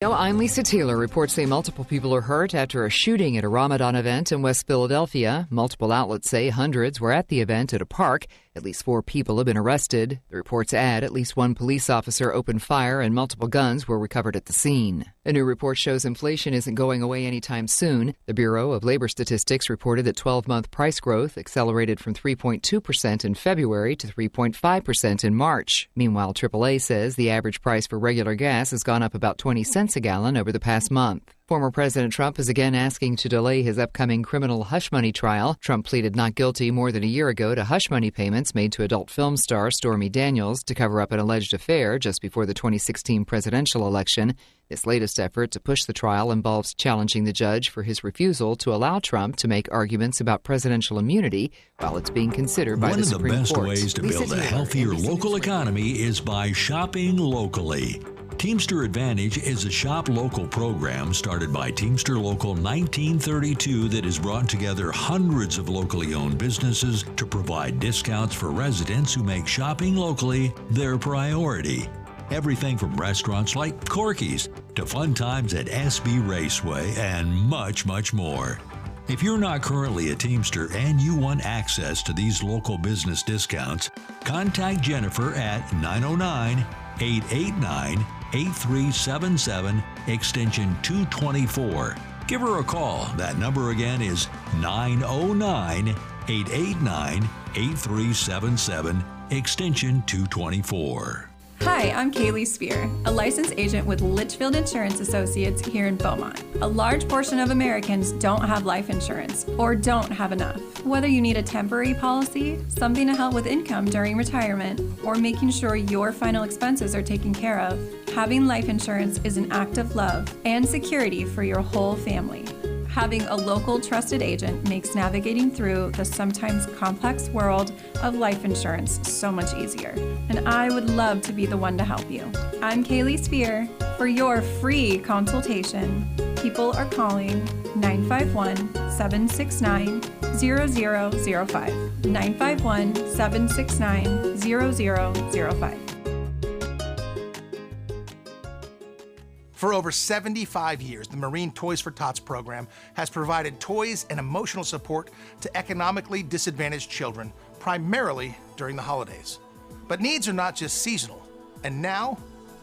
I'm Lisa Taylor. Reports say multiple people are hurt after a shooting at a Ramadan event in West Philadelphia. Multiple outlets say hundreds were at the event at a park. At least 4 people have been arrested. The reports add at least 1 police officer opened fire and multiple guns were recovered at the scene. A new report shows inflation isn't going away anytime soon. The Bureau of Labor Statistics reported that 12-month price growth accelerated from 3.2% in February to 3.5% in March. Meanwhile, AAA says the average price for regular gas has gone up about 20 cents a gallon over the past month. Former President Trump is again asking to delay his upcoming criminal hush money trial. Trump pleaded not guilty more than a year ago to hush money payments made to adult film star Stormy Daniels to cover up an alleged affair just before the 2016 presidential election. This latest effort to push the trial involves challenging the judge for his refusal to allow Trump to make arguments about presidential immunity while it's being considered by the Supreme Court. One of the best ways to build a healthier local economy is by shopping locally. Teamster Advantage is a shop local program started by Teamster Local 1932 that has brought together hundreds of locally owned businesses to provide discounts for residents who make shopping locally their priority. Everything from restaurants like Corky's to fun times at SB Raceway and much, much more. If you're not currently a Teamster and you want access to these local business discounts, contact Jennifer at 909-889-8377, extension 224. Give her a call. That number again is 909-889-8377, extension 224. Hi, I'm Kaylee Spear, a licensed agent with Litchfield Insurance Associates here in Beaumont. A large portion of Americans don't have life insurance or don't have enough. Whether you need a temporary policy, something to help with income during retirement, or making sure your final expenses are taken care of, having life insurance is an act of love and security for your whole family. Having a local trusted agent makes navigating through the sometimes complex world of life insurance so much easier. And I would love to be the one to help you. I'm Kaylee Spear. For your free consultation, people are calling 951-769-0005. 951-769-0005. For over 75 years, the Marine Toys for Tots program has provided toys and emotional support to economically disadvantaged children, primarily during the holidays. But needs are not just seasonal, and now,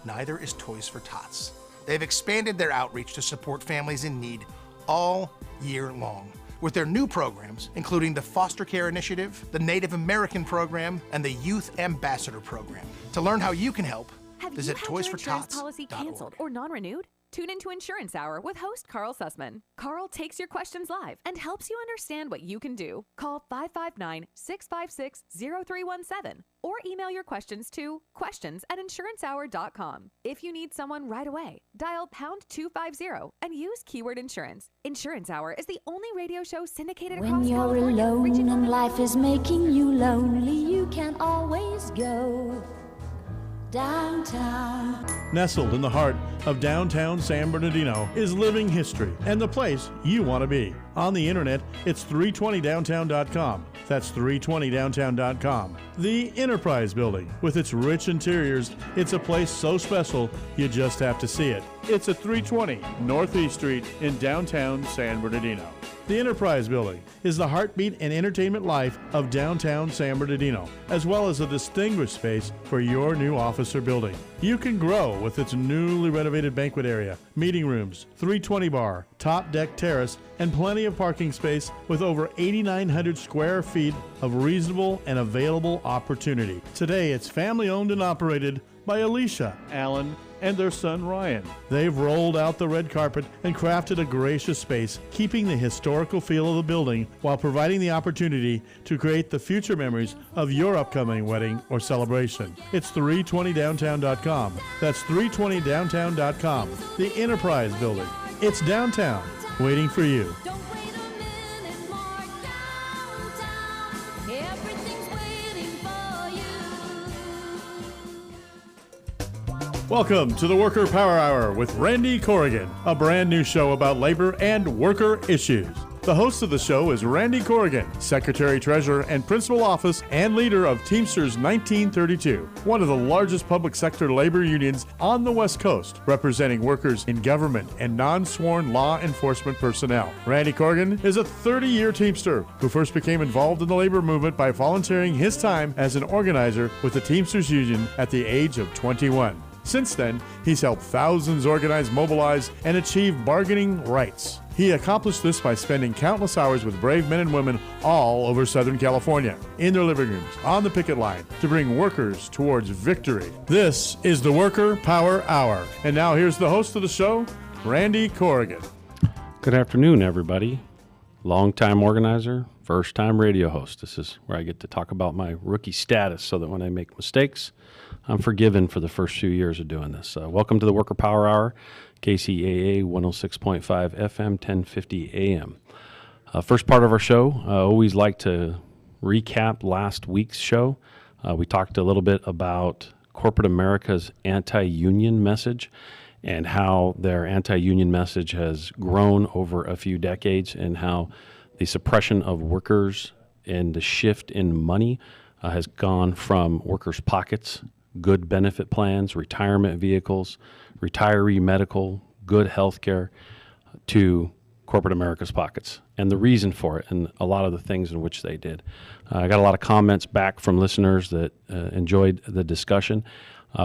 neither is Toys for Tots. They've expanded their outreach to support families in need all year long, with their new programs, including the Foster Care Initiative, the Native American Program, and the Youth Ambassador Program. To learn how you can help, visit toysfortots.org. Have you had your insurance policy canceled or non-renewed? Tune into Insurance Hour with host Carl Sussman. Carl takes your questions live and helps you understand what you can do. Call 559-656-0317 or email your questions to questions@insurancehour.com. If you need someone right away, dial #250 and use keyword insurance. Insurance Hour is the only radio show syndicated across California. When you're alone and life is making you lonely, you can always go downtown. Nestled in the heart of downtown San Bernardino is Living History and the place you want to be. On the internet, it's 320downtown.com. That's 320downtown.com. The Enterprise Building, with its rich interiors, it's a place so special you just have to see it. It's at 320 Northeast Street in downtown San Bernardino. The Enterprise Building is the heartbeat and entertainment life of downtown San Bernardino, as well as a distinguished space for your new office or building. You can grow with its newly renovated banquet area, meeting rooms, 320 bar, top deck terrace, and plenty of parking space with over 8,900 square feet of reasonable and available opportunity. Today, it's family owned and operated by Alicia, Alan, and their son Ryan. They've rolled out the red carpet and crafted a gracious space, keeping the historical feel of the building while providing the opportunity to create the future memories of your upcoming wedding or celebration. It's 320downtown.com. That's 320downtown.com. The Enterprise Building. It's downtown, waiting for you. Welcome to the Worker Power Hour with Randy Corrigan, a brand new show about labor and worker issues. The host of the show is Randy Corrigan, Secretary, Treasurer, and Principal Office and leader of Teamsters 1932, one of the largest public sector labor unions on the West Coast, representing workers in government and non-sworn law enforcement personnel. Randy Corrigan is a 30-year Teamster who first became involved in the labor movement by volunteering his time as an organizer with the Teamsters Union at the age of 21. Since then, he's helped thousands organize, mobilize, and achieve bargaining rights. He accomplished this by spending countless hours with brave men and women all over Southern California, in their living rooms, on the picket line, to bring workers towards victory. This is the Worker Power Hour. And now here's the host of the show, Randy Corrigan. Good afternoon, everybody. Long-time organizer, first-time radio host. This is where I get to talk about my rookie status so that when I make mistakes, I'm forgiven for the first few years of doing this. Welcome to the Worker Power Hour, KCAA 106.5 FM, 1050 AM. First part of our show, I always like to recap last week's show. We talked a little bit about corporate America's anti-union message and how their anti-union message has grown over a few decades and how the suppression of workers and the shift in money has gone from workers' pockets, good benefit plans, retirement vehicles, retiree medical, good health care, to corporate America's pockets, and the reason for it, and a lot of the things in which they did. I got a lot of comments back from listeners that enjoyed the discussion.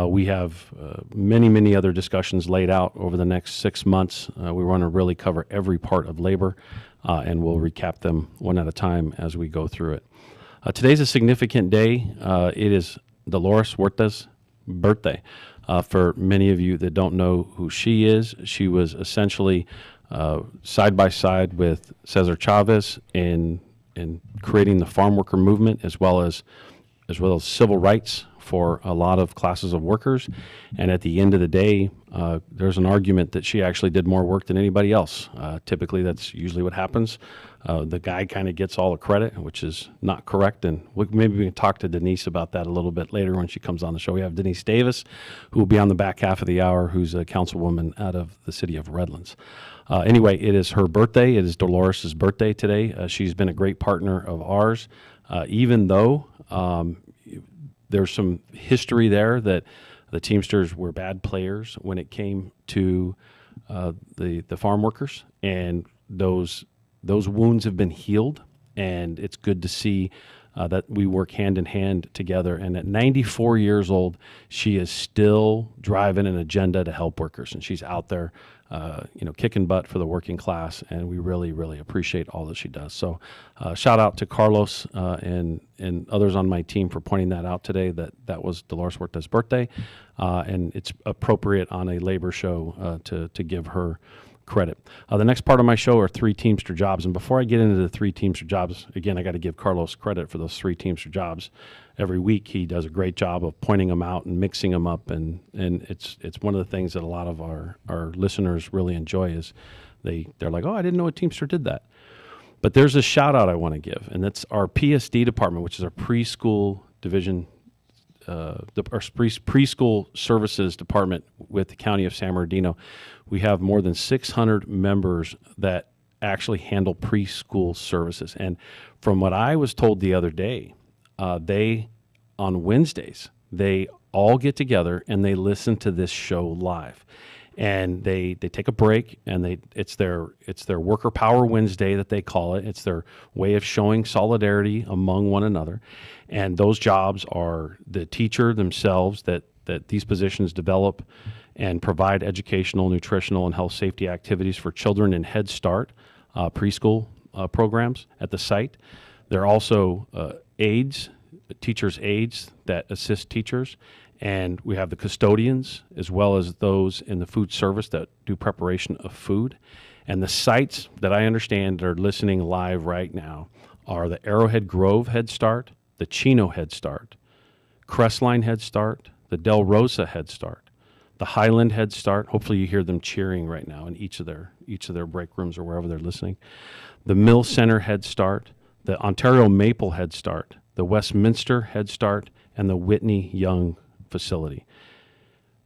We have many other discussions laid out over the next 6 months. We want to really cover every part of labor, and we'll recap them one at a time as we go through it. Today's a significant day. It is Dolores Huerta's birthday. For many of you that don't know who she is, she was essentially side by side with Cesar Chavez in creating the farm worker movement, as well as civil rights for a lot of classes of workers. And at the end of the day, there's an argument that she actually did more work than anybody else. Typically, that's usually what happens. The guy kind of gets all the credit, which is not correct. And maybe we can talk to Denise about that a little bit later when she comes on the show. We have Denise Davis, who will be on the back half of the hour, who's a councilwoman out of the city of Redlands. Anyway, it is her birthday. It is Dolores' birthday today. She's been a great partner of ours, even though there's some history there that the Teamsters were bad players when it came to the farm workers, and those wounds have been healed, and it's good to see that we work hand in hand together. And at 94 years old, she is still driving an agenda to help workers, and she's out there kicking butt for the working class, and we really appreciate all that she does. So shout out to Carlos and others on my team for pointing that out today, that was Dolores Huerta's birthday, and it's appropriate on a labor show to give her credit. The next part of my show are 3 Teamster jobs, and before I get into the 3 Teamster jobs, again, I got to give Carlos credit for those 3 Teamster jobs. Every week he does a great job of pointing them out and mixing them up, and it's one of the things that a lot of our listeners really enjoy is they're like, oh, I didn't know a Teamster did that. But there's a shout out I want to give, and that's our PSD department, which is our preschool division, our preschool services department with the county of San Bernardino. We have more than 600 members that actually handle preschool services. And from what I was told the other day, on Wednesdays, they all get together and they listen to this show live. And they take a break, and it's their Worker Power Wednesday that they call it. It's their way of showing solidarity among one another. And those jobs are the teacher themselves that these positions develop and provide educational, nutritional, and health safety activities for children in Head Start preschool programs at the site. There are also teachers' aides that assist teachers. And we have the custodians, as well as those in the food service that do preparation of food. And the sites that I understand are listening live right now are the Arrowhead Grove Head Start, the Chino Head Start, Crestline Head Start, the Del Rosa Head Start, the Highland Head Start. Hopefully you hear them cheering right now in each of their break rooms or wherever they're listening. The Mill Center Head Start, the Ontario Maple Head Start, the Westminster Head Start, and the Whitney Young facility.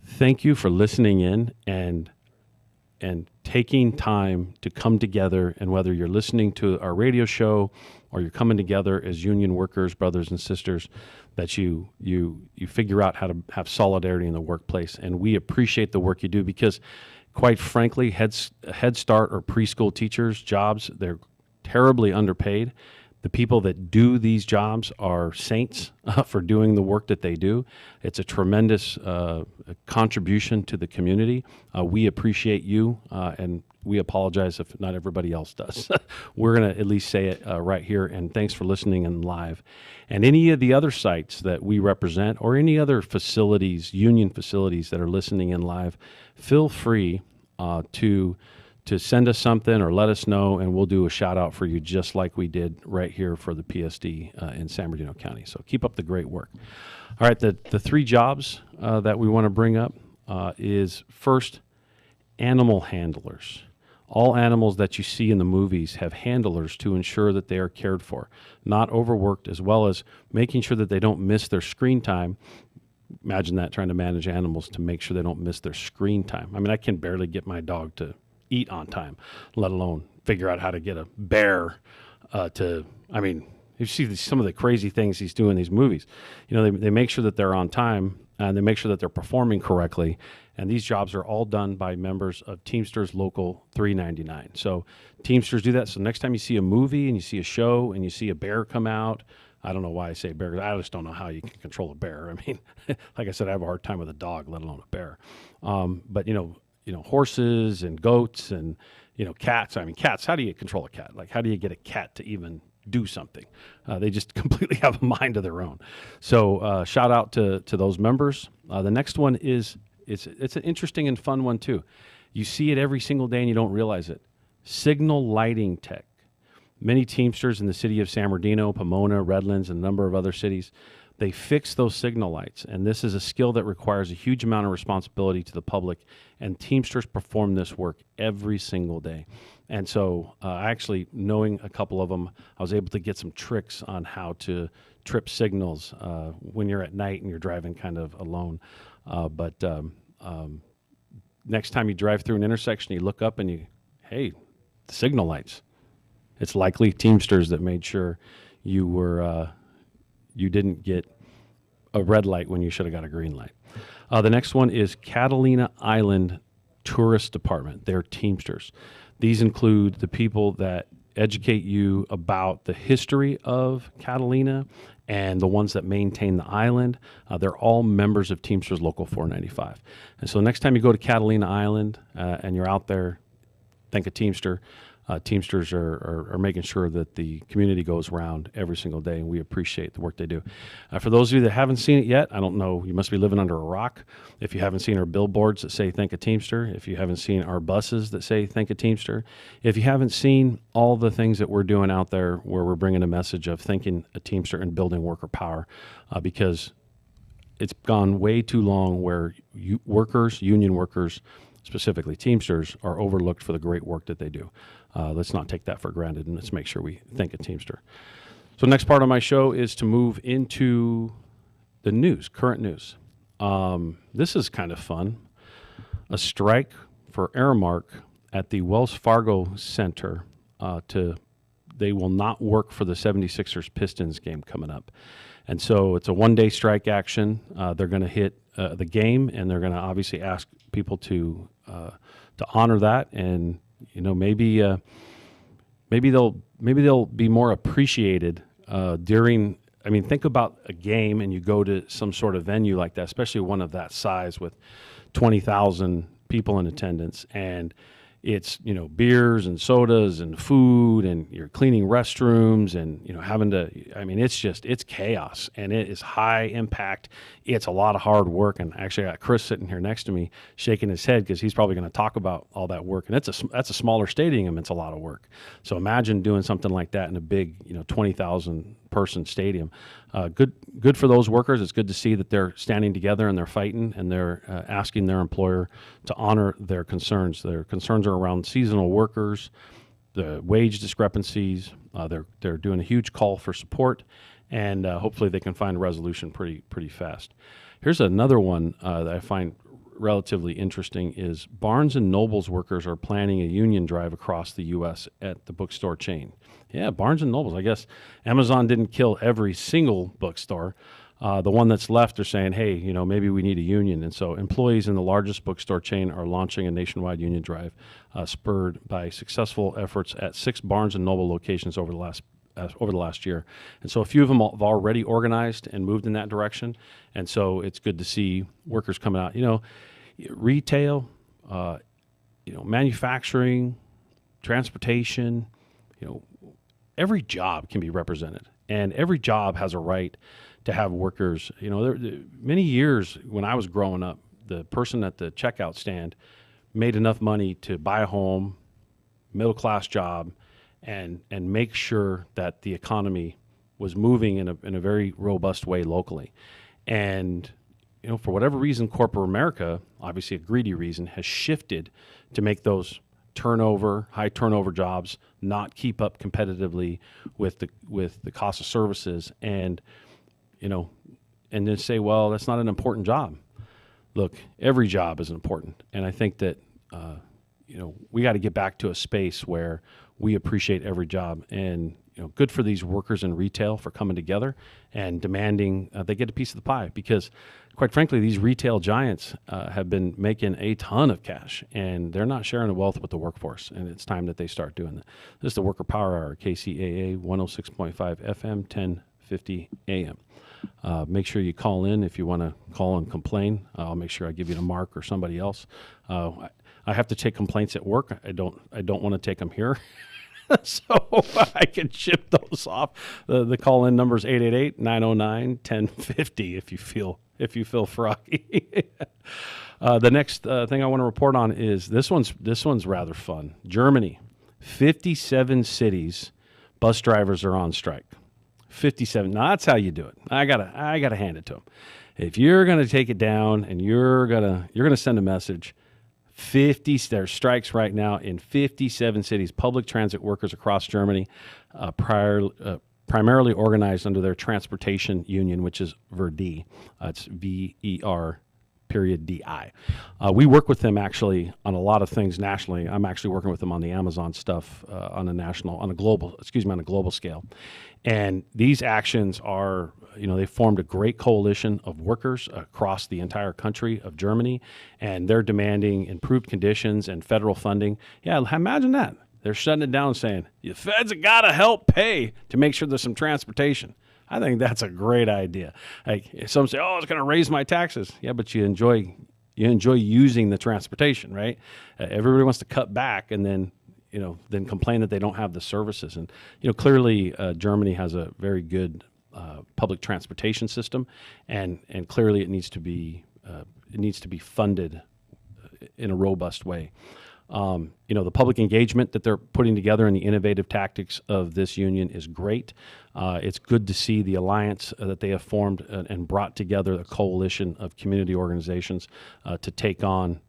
Thank you for listening in and and taking time to come together, and whether you're listening to our radio show or you're coming together as union workers, brothers and sisters, that you figure out how to have solidarity in the workplace. And we appreciate the work you do, because quite frankly, Head Start or preschool teachers' jobs, they're terribly underpaid. The people that do these jobs are saints for doing the work that they do. It's a tremendous contribution to the community. We appreciate you, and we apologize if not everybody else does. We're going to at least say it right here, and thanks for listening and live. And any of the other sites that we represent, or any other facilities, union facilities that are listening in live, feel free to send us something or let us know, and we'll do a shout out for you, just like we did right here for the PSD in San Bernardino County. So keep up the great work. All right, the three jobs that we want to bring up is first, animal handlers. All animals that you see in the movies have handlers to ensure that they are cared for, not overworked, as well as making sure that they don't miss their screen time. Imagine that, trying to manage animals to make sure they don't miss their screen time. I mean, I can barely get my dog to eat on time, let alone figure out how to get a bear you see some of the crazy things he's doing in these movies. You know, they make sure that they're on time, and they make sure that they're performing correctly. And these jobs are all done by members of Teamsters Local 399. So Teamsters do that. So next time you see a movie and you see a show and you see a bear come out, I don't know why I say bear. I just don't know how you can control a bear. I mean, like I said, I have a hard time with a dog, let alone a bear. But you know, horses and goats and, cats. I mean, cats, how do you control a cat? Like, how do you get a cat to even do something? They just completely have a mind of their own. So shout out to those members. The next one is, it's an interesting and fun one too. You see it every single day and you don't realize it. Signal lighting tech. Many Teamsters in the city of San Bernardino, Pomona, Redlands, and a number of other cities, they fix those signal lights. And this is a skill that requires a huge amount of responsibility to the public. And Teamsters perform this work every single day. And so actually knowing a couple of them, I was able to get some tricks on how to trip signals when you're at night and you're driving kind of alone. But next time you drive through an intersection, you look up and the signal lights. It's likely Teamsters that made sure you were you didn't get a red light when you should have got a green light. The next one is Catalina Island Tourist Department. They're Teamsters. These include the people that educate you about the history of Catalina and the ones that maintain the island. They're all members of Teamsters Local 495. And so next time you go to Catalina Island and you're out there, think of Teamster. Teamsters are making sure that the community goes around every single day, and we appreciate the work they do. For those of you that haven't seen it yet, I don't know, you must be living under a rock. If you haven't seen our billboards that say Think a Teamster, if you haven't seen our buses that say Think a Teamster, if you haven't seen all the things that we're doing out there where we're bringing a message of thinking a Teamster and building worker power, because it's gone way too long where union workers, specifically Teamsters, are overlooked for the great work that they do. Let's not take that for granted, and let's make sure we think a Teamster. So next part of my show is to move into the news, current news. This is kind of fun. A strike for Aramark at the Wells Fargo Center. They will not work for the 76ers Pistons game coming up. And so it's a one-day strike action. They're going to hit the game, and they're going to obviously ask people to honor that, and maybe they'll be more appreciated during. I mean, think about a game, and you go to some sort of venue like that, especially one of that size with 20,000 people in attendance, and it's beers and sodas and food, and you're cleaning restrooms, and having to. I mean, it's chaos, and it is high impact. It's a lot of hard work, and actually I got Chris sitting here next to me shaking his head because he's probably going to talk about all that work, and that's a smaller stadium. It's a lot of work. So imagine doing something like that in a big 20,000 person stadium. Good for those workers. It's good to see that they're standing together and they're fighting, and they're asking their employer to honor their concerns. Their concerns are around seasonal workers, the wage discrepancies. They're doing a huge call for support, and hopefully they can find a resolution pretty fast. Here's another one that I find relatively interesting is Barnes & Noble's workers are planning a union drive across the U.S. at the bookstore chain. Yeah, Barnes & Noble's. I guess Amazon didn't kill every single bookstore. The one that's left are saying, hey, maybe we need a union. And so employees in the largest bookstore chain are launching a nationwide union drive, spurred by successful efforts at 6 Barnes & Noble locations over the last year. And so a few of them have already organized and moved in that direction. And so it's good to see workers coming out. Retail, manufacturing, transportation, every job can be represented. And every job has a right to have workers. Many years when I was growing up, the person at the checkout stand made enough money to buy a home, middle-class job, and make sure that the economy was moving in a very robust way locally. And for whatever reason, corporate America, obviously a greedy reason, has shifted to make those high turnover jobs not keep up competitively with the cost of services, and then say, well, that's not an important job. Look, every job is important, and I think that we got to get back to a space where we appreciate every job. And good for these workers in retail for coming together and demanding they get a piece of the pie, because quite frankly, these retail giants have been making a ton of cash, and they're not sharing the wealth with the workforce, and it's time that they start doing that. This is the Worker Power Hour, KCAA 106.5 FM, 1050 AM. Make sure you call in if you want to call and complain. I'll make sure I give you to Mark or somebody else. I have to take complaints at work. I don't want to take them here. So I can ship those off. The call-in number is 888-909-1050 if you feel froggy. The next thing I want to report on is this one's rather fun. Germany, 57 cities, bus drivers are on strike. 57. Now that's how you do it. I gotta hand it to them. If you're gonna take it down and you're gonna send a message, there's strikes right now in 57 cities. Public transit workers across Germany, primarily organized under their transportation union, which is Verdi. It's VER. .di. We work with them actually on a lot of things nationally. I'm actually working with them on the Amazon stuff on a global scale. And these actions are, they formed a great coalition of workers across the entire country of Germany, and they're demanding improved conditions and federal funding. Yeah, imagine that. They're shutting it down and saying, the feds have got to help pay to make sure there's some transportation. I think that's a great idea. Like, some say, "Oh, it's going to raise my taxes." Yeah, but you enjoy using the transportation, right? Everybody wants to cut back and then complain that they don't have the services. And clearly, Germany has a very good public transportation system, and clearly it needs to be funded in a robust way. The public engagement that they're putting together and the innovative tactics of this union is great. It's good to see the alliance that they have formed and brought together a coalition of community organizations to take on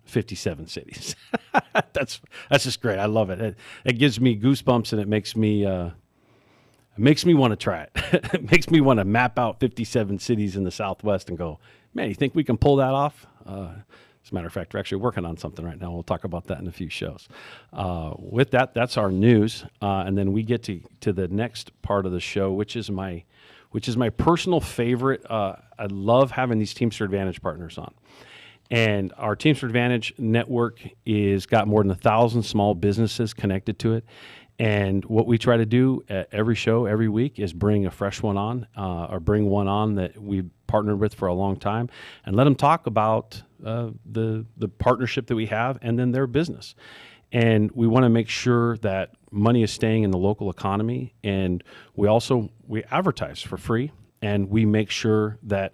57 cities. That's just great. I love it. It gives me goosebumps, and it makes me want to try it. It makes me want to map out 57 cities in the Southwest and go, man, you think we can pull that off? As a matter of fact, we're actually working on something right now. We'll talk about that in a few shows. With that, that's our news, and then we get to the next part of the show, which is my personal favorite. I love having these Teamster Advantage partners on, and our Teamster Advantage network is got more than 1,000 small businesses connected to it. And what we try to do at every show, every week, is bring a fresh one on, or bring one on that we've partnered with for a long time, and let them talk about the partnership that we have and then their business. And we want to make sure that money is staying in the local economy, and we advertise for free, and we make sure that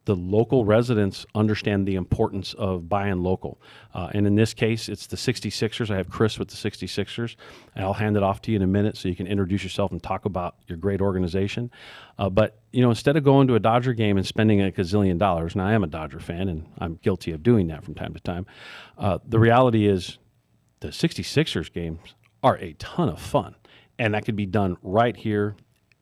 the local residents understand the importance of buying local. And in this case, it's the 66ers. I have Chris with the 66ers, and I'll hand it off to you in a minute so you can introduce yourself and talk about your great organization. But instead of going to a Dodger game and spending a gazillion dollars, and I am a Dodger fan, and I'm guilty of doing that from time to time, the reality is the 66ers games are a ton of fun, and that could be done right here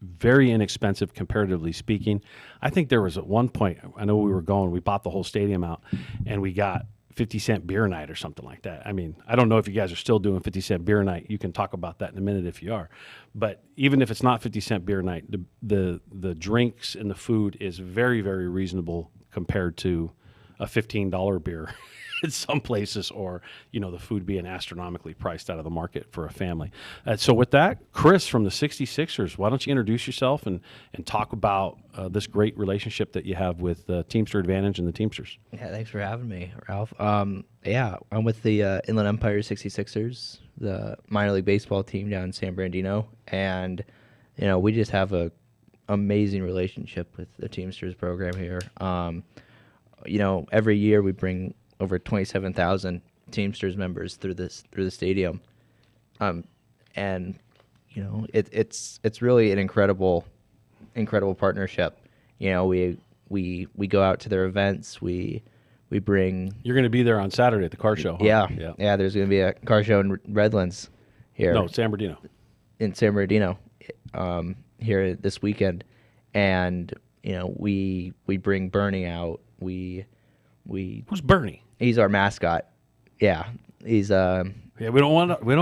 very inexpensive comparatively speaking. I think there was at one point, I know we bought the whole stadium out, and we got 50-cent beer night or something like that. I mean, I don't know if you guys are still doing 50-cent beer night. You can talk about that in a minute if you are. But even if it's not 50-cent beer night, the drinks and the food is very, very reasonable compared to a $15 beer in some places, or, you know, the food being astronomically priced out of the market for a family. So with that, Chris from the 66ers, why don't you introduce yourself and talk about this great relationship that you have with Teamster Advantage and the Teamsters? Yeah, thanks for having me, Ralph. Yeah, I'm with the Inland Empire 66ers, the minor league baseball team down in San Bernardino, and, you know, we just have a amazing relationship with the Teamsters program here. You know, every year we bring over 27,000 Teamsters members through the stadium, and you know it's really an incredible partnership. You know, we go out to their events. We bring. You're going to be there on Saturday at the car show. Huh? Yeah. There's going to be a car show in Redlands here. No, San Bernardino. In San Bernardino, here this weekend, and you know we bring Bernie out. Who's Bernie? He's our mascot. Yeah, he's Yeah, we don't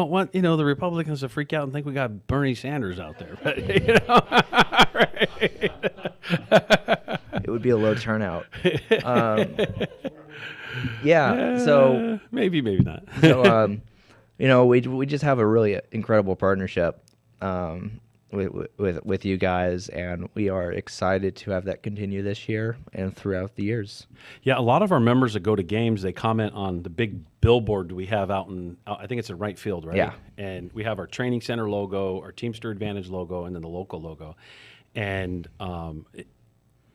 want you know the Republicans to freak out and think we got Bernie Sanders out there. But, you know, it would be a low turnout. Yeah, so maybe not. So you know, we just have a really incredible partnership with you guys, and we are excited to have that continue this year and throughout the years. Yeah, a lot of our members that go to games, they comment on the big billboard we have out I think it's in right field, right? Yeah. And we have our training center logo, our Teamster Advantage logo, and then the local logo. And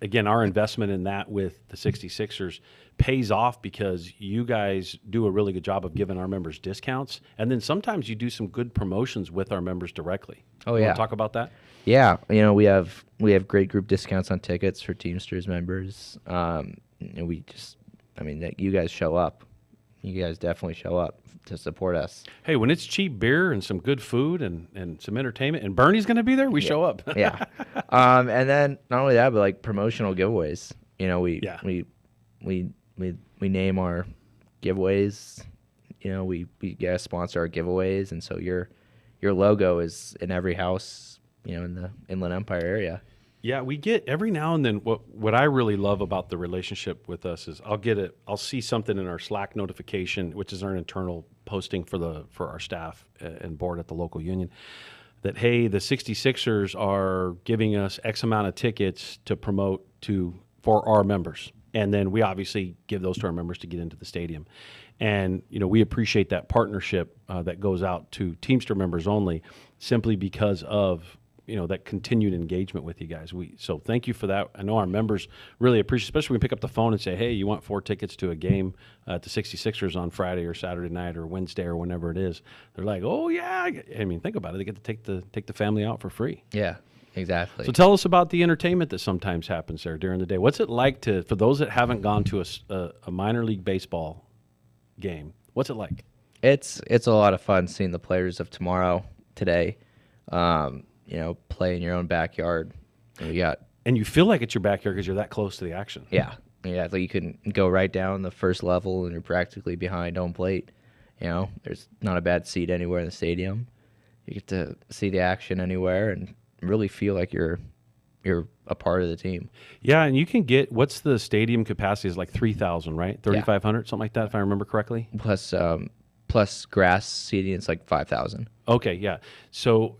again, our investment in that with the 66ers pays off because you guys do a really good job of giving our members discounts. And then sometimes you do some good promotions with our members directly. Oh, You yeah. wanna talk about that? Yeah, you know, we have great group discounts on tickets for Teamsters members. And you guys show up. You guys definitely show up to support us. Hey, when it's cheap beer and some good food and some entertainment, and Bernie's going to be there, we show up. Yeah. And then not only that, but like promotional giveaways. You know, we name our giveaways. You know, we sponsor our giveaways, and so your logo is in every house, you know, in the Inland Empire area. Yeah, we get every now and then. What I really love about the relationship with us is I'll see something in our Slack notification, which is our internal posting for our staff and board at the local union, that hey, the 66ers are giving us X amount of tickets to promote for our members, and then we obviously give those to our members to get into the stadium. And you know, we appreciate that partnership that goes out to Teamster members only, simply because of that continued engagement with you guys. So thank you for that. I know our members really appreciate, especially when we pick up the phone and say, hey, you want 4 tickets to a game at the 66ers on Friday or Saturday night or Wednesday or whenever it is. They're like, oh yeah. I mean, think about it. They get to take the family out for free. Yeah, exactly. So tell us about the entertainment that sometimes happens there during the day. What's it like for those that haven't gone to a minor league baseball game, what's it like? It's a lot of fun seeing the players of today. Play in your own backyard. And you feel like it's your backyard because you're that close to the action. Yeah. Like you can go right down the first level and you're practically behind home plate. You know, there's not a bad seat anywhere in the stadium. You get to see the action anywhere and really feel like you're a part of the team. Yeah, and you can get, what's the stadium capacity is like 3,000, right? 3,500, something like that, if I remember correctly. Plus grass seating, it's like 5,000. Okay, yeah. So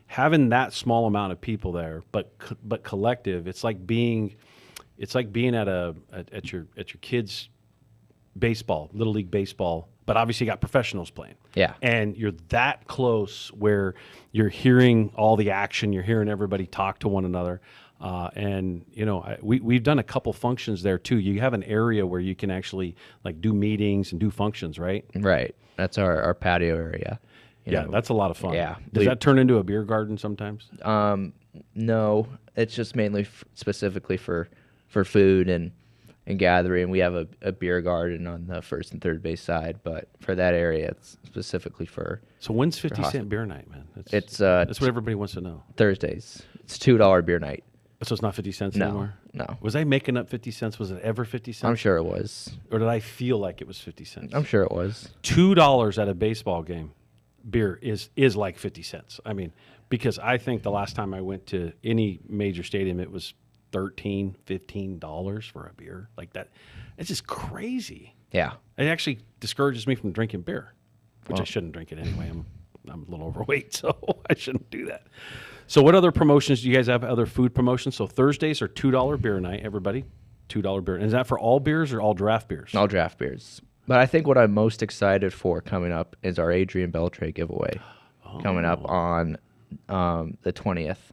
having that small amount of people there, but collective, it's like being at your kids' baseball, little league baseball, but obviously you got professionals playing. Yeah, and you're that close where you're hearing all the action, you're hearing everybody talk to one another. We've done a couple functions there too. You have an area where you can actually like do meetings and do functions, right? Right. That's our patio area. That's a lot of fun. Yeah. Does that turn into a beer garden sometimes? No, it's just mainly specifically for food and and gathering. We have a beer garden on the first and third base side, but for that area, it's specifically for. So when's 50-cent beer night, man? It's that's what everybody wants to know. Thursdays. It's $2 beer night. So it's not 50 cents No, anymore? no. Was I making up 50 cents? Was it ever 50 cents? I'm sure it was. Or did I feel like it was 50 cents? I'm sure it was. $2 at a baseball game, beer is like 50 cents. I mean, because I think the last time I went to any major stadium, it was $13, $15 for a beer. Like that. It's just crazy. Yeah. It actually discourages me from drinking beer, which I Well. shouldn't drink it anyway. I'm a little overweight, so I shouldn't do that. So what other promotions do you guys have? Other food promotions? So Thursdays are $2 beer night, everybody. $2 beer. And is that for all beers or all draft beers? All draft beers. But I think what I'm most excited for coming up is our Adrian Beltre giveaway coming up on the 20th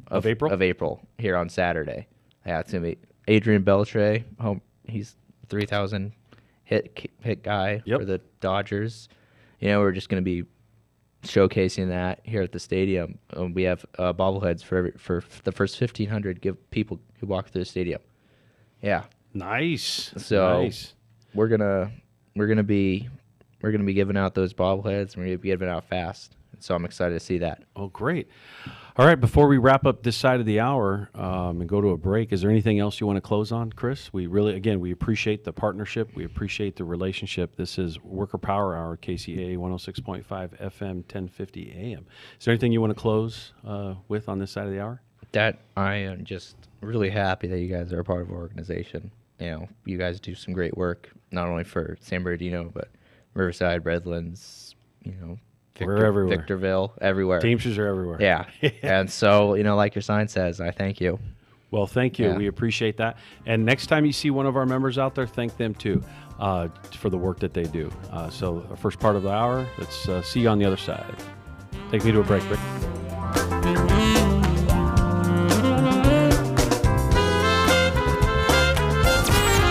Of April? Of April here on Saturday. Yeah, it's going to be Adrian Beltre. He's 3,000 hit guy Yep. for the Dodgers. You know, we're just going to be showcasing that here at the stadium. We have bobbleheads for the first 1,500 people who walk through the stadium. Yeah. Nice. So Nice. we're gonna be giving out those bobbleheads, and we're gonna be giving out fast. So I'm excited to see that. Oh, great. All right, before we wrap up this side of the hour and go to a break, is there anything else you want to close on, Chris? We appreciate the partnership. We appreciate the relationship. This is Worker Power Hour, KCAA 106.5 FM, 1050 AM. Is there anything you want to close with on this side of the hour? That I am just really happy that you guys are a part of our organization. You know, you guys do some great work, not only for San Bernardino, but Riverside, Redlands, you know, We're everywhere. Victorville, everywhere. Teamsters are everywhere. Yeah. And so, you know, like your sign says, I thank you. Well, thank you. Yeah. We appreciate that. And next time you see one of our members out there, thank them too for the work that they do. So the first part of the hour, let's see you on the other side. Take me to a break, Rick.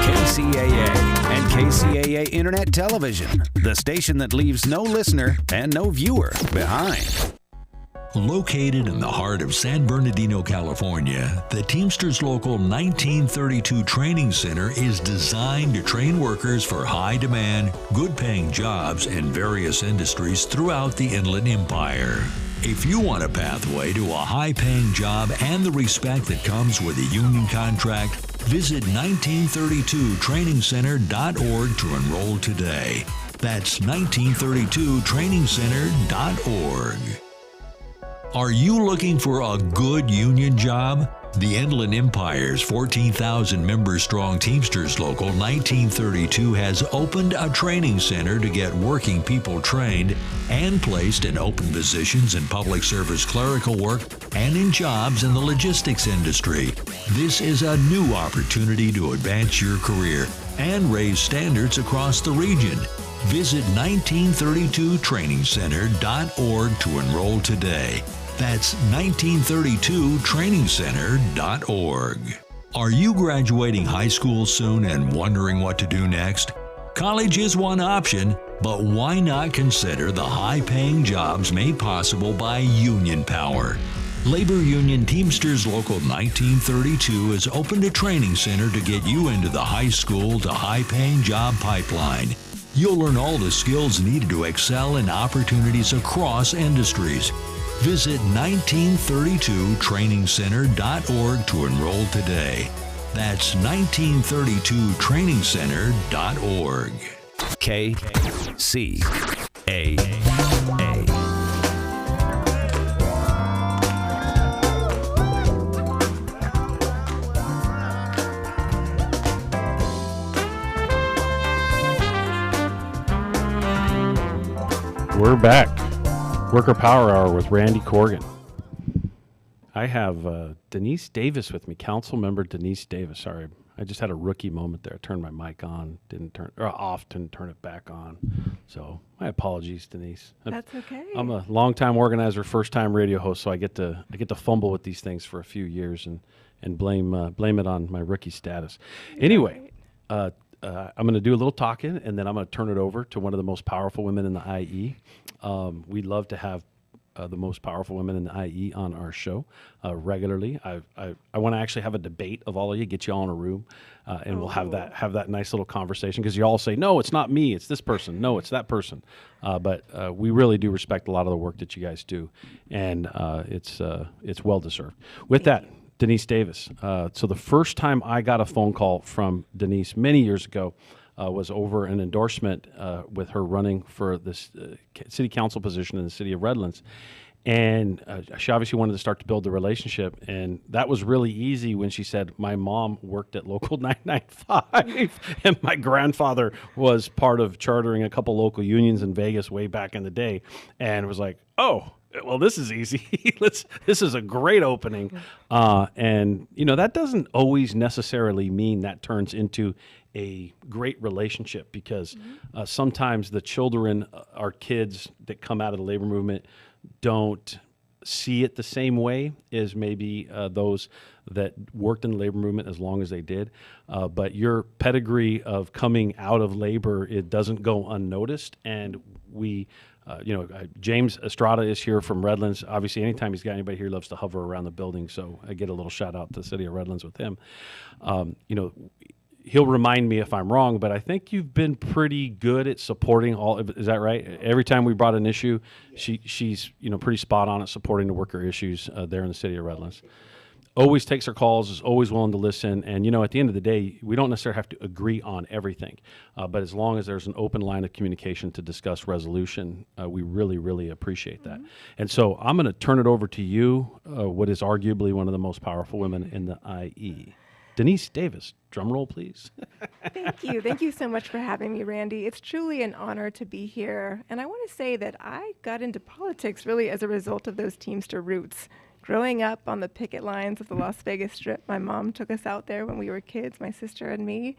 KCAA and KCAA Internet Television, the station that leaves no listener and no viewer behind. Located in the heart of San Bernardino, California, the Teamsters Local 1932 Training Center is designed to train workers for high-demand, good-paying jobs in various industries throughout the Inland Empire. If you want a pathway to a high-paying job and the respect that comes with a union contract, visit 1932trainingcenter.org to enroll today. That's 1932trainingcenter.org. Are you looking for a good union job? The Inland Empire's 14,000 member strong Teamsters Local 1932 has opened a training center to get working people trained and placed in open positions in public service clerical work and in jobs in the logistics industry. This is a new opportunity to advance your career and raise standards across the region. Visit 1932trainingcenter.org to enroll today. That's 1932trainingcenter.org. Are you graduating high school soon and wondering what to do next? College is one option, but why not consider the high-paying jobs made possible by Union Power? Labor Union Teamsters Local 1932 has opened a training center to get you into the high school to high-paying job pipeline. You'll learn all the skills needed to excel in opportunities across industries. Visit 1932trainingcenter.org to enroll today. That's 1932trainingcenter.org. KCAA. We're back. Worker Power Hour with Randy Corrigan. I have Denise Davis with me, Council Member Denise Davis. Sorry, I just had a rookie moment there. I turned my mic on, didn't turn it back on. So my apologies, Denise. That's okay. I'm a longtime organizer, first-time radio host, so I get to fumble with these things for a few years and blame it on my rookie status. Anyway, I'm going to do a little talking, and then I'm going to turn it over to one of the most powerful women in the IE. We'd love to have the most powerful women in the IE on our show regularly. I want to actually have a debate of all of you, get you all in a room, and we'll have that nice little conversation, because you all say, no, it's not me, it's this person. No, it's that person. But we really do respect a lot of the work that you guys do, and it's well deserved. With that, Denise Davis. So the first time I got a phone call from Denise many years ago was over an endorsement with her running for this city council position in the city of Redlands. And she obviously wanted to start to build the relationship. And that was really easy when she said, my mom worked at Local 995 and my grandfather was part of chartering a couple local unions in Vegas way back in the day. And it was like, oh, well, this is easy. This is a great opening. And, that doesn't always necessarily mean that turns into a great relationship, because sometimes the children, our kids that come out of the labor movement, don't see it the same way as maybe those that worked in the labor movement as long as they did. But your pedigree of coming out of labor, it doesn't go unnoticed. And we, James Estrada is here from Redlands. Obviously, anytime he's got anybody here, he loves to hover around the building. So I get a little shout out to the city of Redlands with him. He'll remind me if I'm wrong, but I think you've been pretty good at supporting all. Is that right? Every time we brought an issue, she's pretty spot on at supporting the worker issues there in the city of Redlands. Always takes her calls, is always willing to listen, and at the end of the day, we don't necessarily have to agree on everything, but as long as there's an open line of communication to discuss resolution, we really, really appreciate that. And so I'm going to turn it over to you, what is arguably one of the most powerful women in the IE. Denise Davis, drum roll, please. Thank you. Thank you so much for having me, Randy. It's truly an honor to be here. And I want to say that I got into politics really as a result of those Teamster roots. Growing up on the picket lines of the Las Vegas Strip, my mom took us out there when we were kids, my sister and me.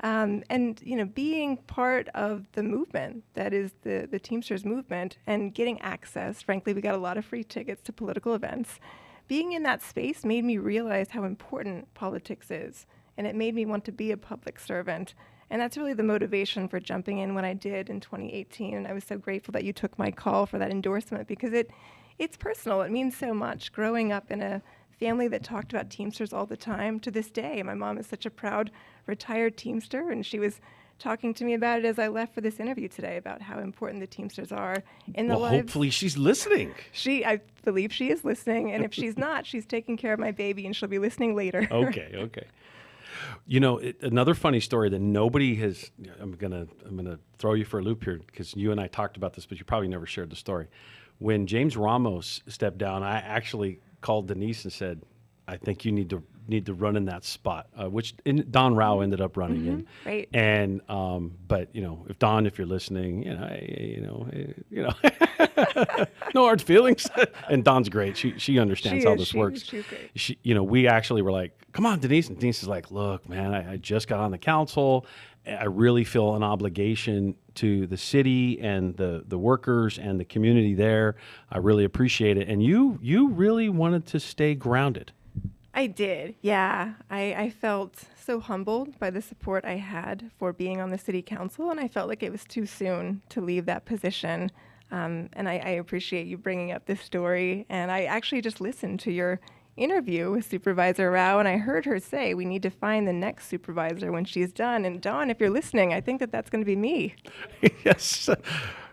And being part of the movement that is the Teamsters movement and getting access, frankly, we got a lot of free tickets to political events. Being in that space made me realize how important politics is, and it made me want to be a public servant. And that's really the motivation for jumping in when I did in 2018. And I was so grateful that you took my call for that endorsement, because it's personal. It means so much. Growing up in a family that talked about Teamsters all the time to this day. My mom is such a proud retired Teamster, and she was talking to me about it as I left for this interview today, about how important the Teamsters are in the lives. Hopefully she's listening. I believe she is listening, and if she's not, she's taking care of my baby, and she'll be listening later. Okay. Another funny story that nobody has. I'm gonna throw you for a loop here, because you and I talked about this, but you probably never shared the story. When James Ramos stepped down, I actually called Denise and said, I think you need to run in that spot, which Don Rao ended up running in. Right. And but if Don, if you're listening, no hard feelings. And Don's great. She understands how this works. She's great. We actually were like, come on, Denise. And Denise is like, look, man, I just got on the council. I really feel an obligation to the city and the workers and the community there. I really appreciate it. And you really wanted to stay grounded. I did, yeah. I felt so humbled by the support I had for being on the city council, and I felt like it was too soon to leave that position. And I appreciate you bringing up this story. And I actually just listened to your interview with Supervisor Rao, and I heard her say we need to find the next supervisor when she's done. And Dawn, if you're listening, I think that's going to be me. Yes.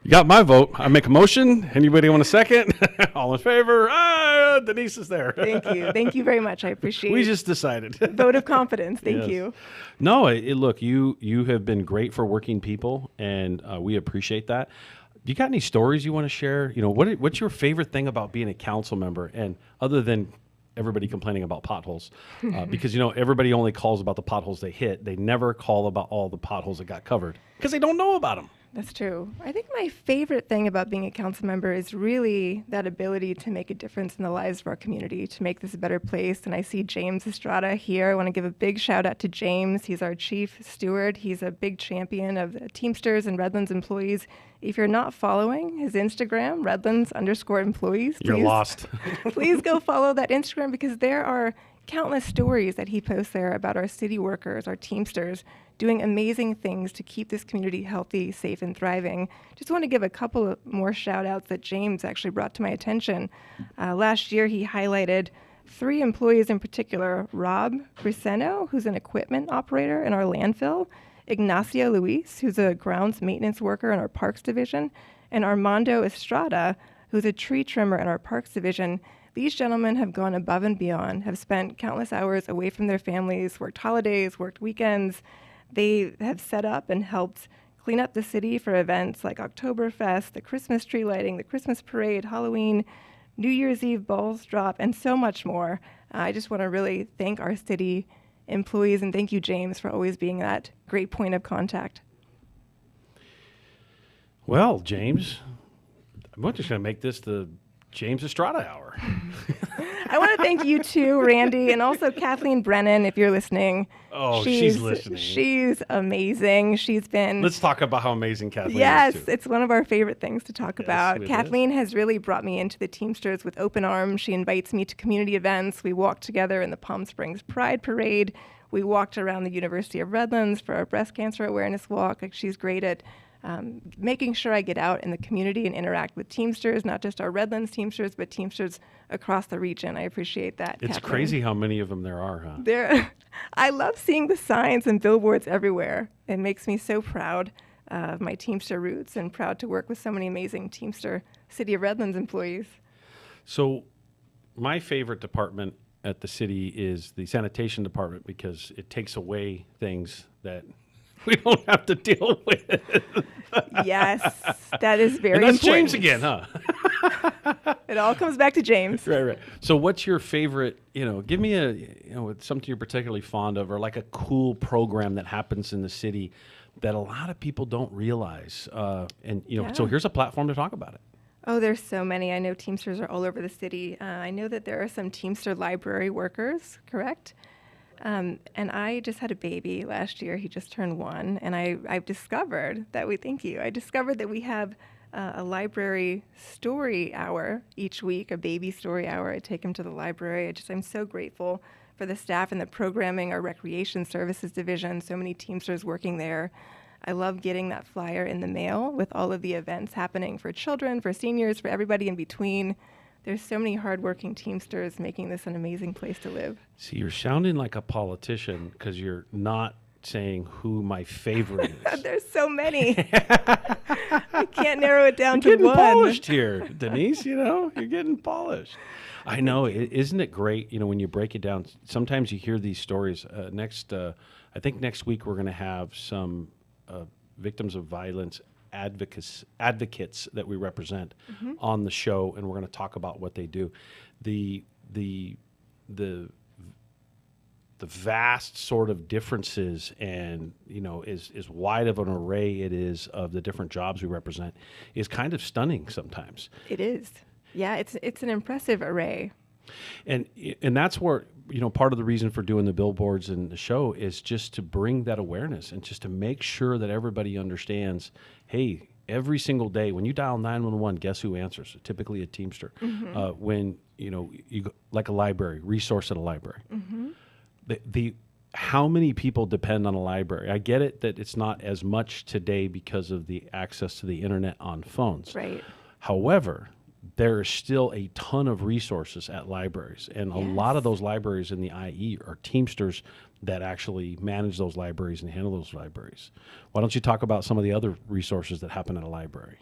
You got my vote. I make a motion. Anybody want a second? All in favor? Denise is there. Thank you. Thank you very much. I appreciate it. We just decided. Vote of confidence. Thank Yes. you. No, look, you have been great for working people, and we appreciate that. You got any stories you want to share? What's your favorite thing about being a council member? And other than everybody complaining about potholes, because everybody only calls about the potholes they hit. They never call about all the potholes that got covered because they don't know about them. That's true. I think my favorite thing about being a council member is really that ability to make a difference in the lives of our community, to make this a better place. And I see James Estrada here. I want to give a big shout out to James. He's our chief steward. He's a big champion of the Teamsters and Redlands employees. If you're not following his Instagram, Redlands_employees, You're lost. Please go follow that Instagram, because there are countless stories that he posts there about our city workers, our Teamsters, doing amazing things to keep this community healthy, safe, and thriving. Just want to give a couple of more shout outs that James actually brought to my attention. Last year, he highlighted 3 employees in particular: Rob Briseno, who's an equipment operator in our landfill, Ignacio Luis, who's a grounds maintenance worker in our parks division, and Armando Estrada, who's a tree trimmer in our parks division. These gentlemen have gone above and beyond, have spent countless hours away from their families, worked holidays, worked weekends. They have set up and helped clean up the city for events like Oktoberfest, the Christmas tree lighting, the Christmas parade, Halloween, New Year's Eve balls drop, and so much more. I just want to really thank our city employees, and thank you, James, for always being that great point of contact. Well, James, I'm just going to make this the James Estrada Hour. I want to thank you too, Randy, and also Kathleen Brennan, if you're listening. Oh, she's listening. She's amazing. She's been... Let's talk about how amazing Kathleen yes, is, too. It's one of our favorite things to talk about. it Kathleen has really brought me into the Teamsters with open arms. She invites me to community events. We walked together in the Palm Springs Pride Parade. We walked around the University of Redlands for our breast cancer awareness walk. Like, she's great at making sure I get out in the community and interact with Teamsters, not just our Redlands Teamsters, but Teamsters across the region. I appreciate that. It's Kathleen. crazy how many of them there are, huh? I love seeing the signs and billboards everywhere. It makes me so proud of my Teamster roots and proud to work with so many amazing Teamster City of Redlands employees. So my favorite department at the city is the sanitation department, because it takes away things that we don't have to deal with. Yes, that is very and that's important. James again, huh? It all comes back to James. Right. So what's your favorite, give me something you're particularly fond of, or like a cool program that happens in the city that a lot of people don't realize. So here's a platform to talk about it. Oh, there's so many. I know Teamsters are all over the city. I know that there are some Teamster library workers, correct? And I just had a baby last year. He just turned 1. And I've discovered that I discovered that we have a library story hour each week, a baby story hour. I take him to the library. I'm so grateful for the staff and the programming, our recreation services division, so many Teamsters working there. I love getting that flyer in the mail with all of the events happening for children, for seniors, for everybody in between. There's so many hardworking Teamsters making this an amazing place to live. See, you're sounding like a politician because you're not saying who my favorite is. There's so many. I can't narrow it down you're to one. Getting polished here, Denise. You're getting polished. I know. Isn't it great? When you break it down, sometimes you hear these stories. I think next week we're going to have some victims of violence advocates that we represent on the show, and we're going to talk about what they do. The vast sort of differences, and as wide of an array it is of the different jobs we represent, is kind of stunning sometimes. It is. Yeah, it's an impressive array. And that's where, part of the reason for doing the billboards and the show is just to bring that awareness and just to make sure that everybody understands, hey, every single day when you dial 911, guess who answers? Typically a Teamster. When, you go, like a library, resource at a library. How many people depend on a library? I get it that it's not as much today because of the access to the internet on phones. Right. However, there is still a ton of resources at libraries, and a lot of those libraries in the IE are Teamsters that actually manage those libraries and handle those libraries. Why don't you talk about some of the other resources that happen at a library?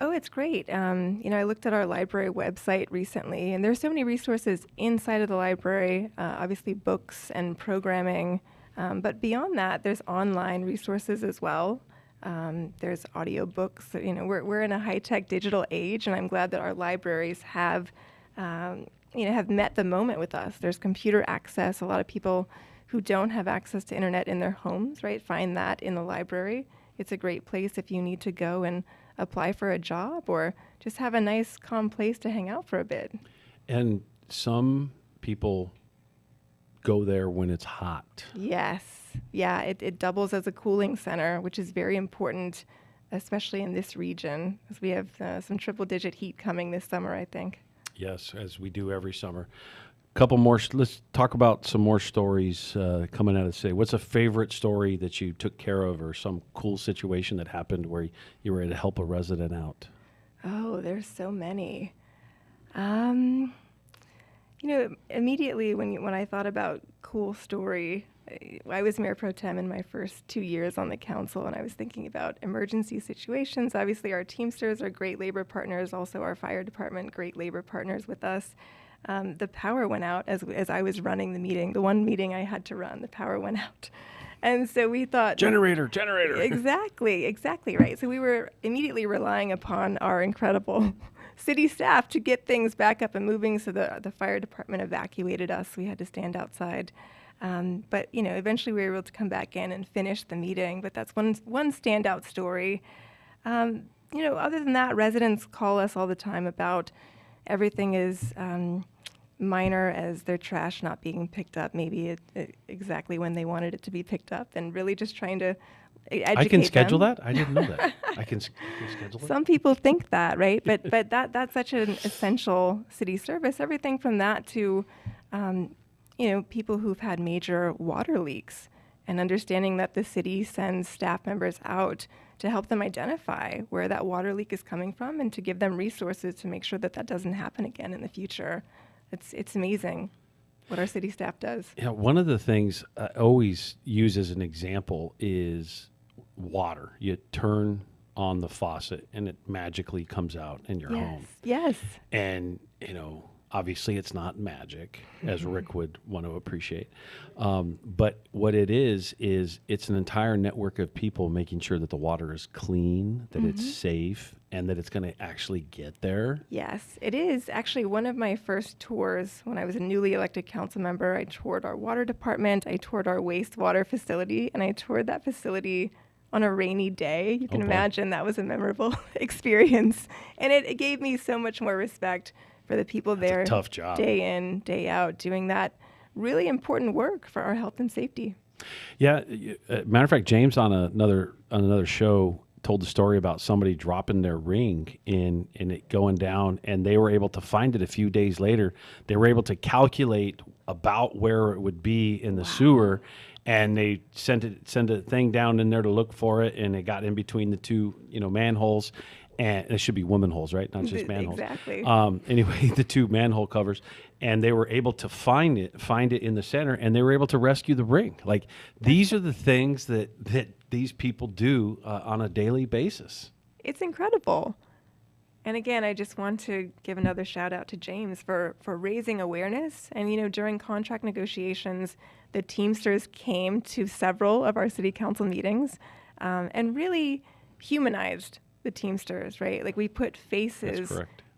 Oh, it's great. I looked at our library website recently, and there's so many resources inside of the library, obviously books and programming, but beyond that, there's online resources as well. There's audiobooks. We're in a high-tech digital age, and I'm glad that our libraries have met the moment with us. There's computer access. A lot of people who don't have access to internet in their homes, right, find that in the library. It's a great place if you need to go and apply for a job or just have a nice, calm place to hang out for a bit. And some people go there when it's hot. Yes. Yeah, it doubles as a cooling center, which is very important, especially in this region, as we have some triple-digit heat coming this summer, I think. Yes, as we do every summer. couple more. Let's talk about some more stories coming out of the city. What's a favorite story that you took care of, or some cool situation that happened where you were able to help a resident out? Oh, there's so many. Immediately when I thought about cool story, I was Mayor Pro Tem in my first 2 years on the council, and I was thinking about emergency situations. Obviously, our Teamsters are great labor partners, also our fire department, great labor partners with us. The power went out as I was running the meeting. The one meeting I had to run, the power went out. And so we thought... Generator. Exactly right. So we were immediately relying upon our incredible city staff to get things back up and moving, so the fire department evacuated us. We had to stand outside. But, eventually we were able to come back in and finish the meeting. But that's one standout story. Other than that, residents call us all the time about everything is minor as their trash not being picked up, maybe exactly when they wanted it to be picked up, and really just trying to educate I can schedule them. that? I didn't know that. I can schedule it? Some people think that, right? But that's such an essential city service. Everything from that to, people who've had major water leaks, and understanding that the city sends staff members out to help them identify where that water leak is coming from and to give them resources to make sure that doesn't happen again in the future. It's amazing what our city staff does. Yeah, one of the things I always use as an example is water. You turn on the faucet and it magically comes out in your home. Yes. And, obviously it's not magic, as Rick would want to appreciate. But what it is it's an entire network of people making sure that the water is clean, that it's safe, and that it's going to actually get there. Yes, it is. Actually, one of my first tours when I was a newly elected council member, I toured our water department, I toured our wastewater facility, and I toured that facility on a rainy day. You can imagine that was a memorable experience. And it gave me so much more respect for the people there, tough job, day in, day out, doing that really important work for our health and safety. Yeah, matter of fact, James on another show told the story about somebody dropping their ring in and it going down, and they were able to find it a few days later. They were able to calculate about where it would be in the sewer, and they sent a thing down in there to look for it, and it got in between the two manholes. And it should be woman holes, right? Not just manholes. Exactly. Anyway, the two manhole covers, and they were able to find it in the center, and they were able to rescue the ring. Like, these are the things that these people do on a daily basis. It's incredible. And again, I just want to give another shout out to James for raising awareness. And, during contract negotiations, the Teamsters came to several of our city council meetings and really humanized the Teamsters, right? Like, we put faces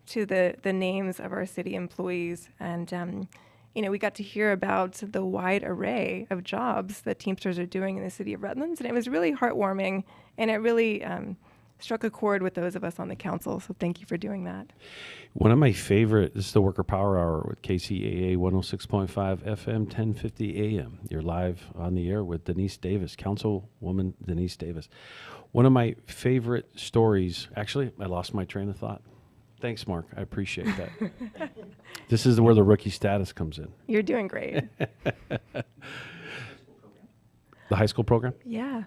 to the names of our city employees, and we got to hear about the wide array of jobs that Teamsters are doing in the city of Redlands, and it was really heartwarming, and it really struck a chord with those of us on the council. So thank you for doing that. One of my favorite, this is the Worker Power Hour with KCAA 106.5 FM, 1050 AM. You're live on the air with Denise Davis, Councilwoman Denise Davis. One of my favorite stories, actually, I lost my train of thought. Thanks, Mark. I appreciate that. This is where the rookie status comes in. You're doing great. The high school program? Yeah.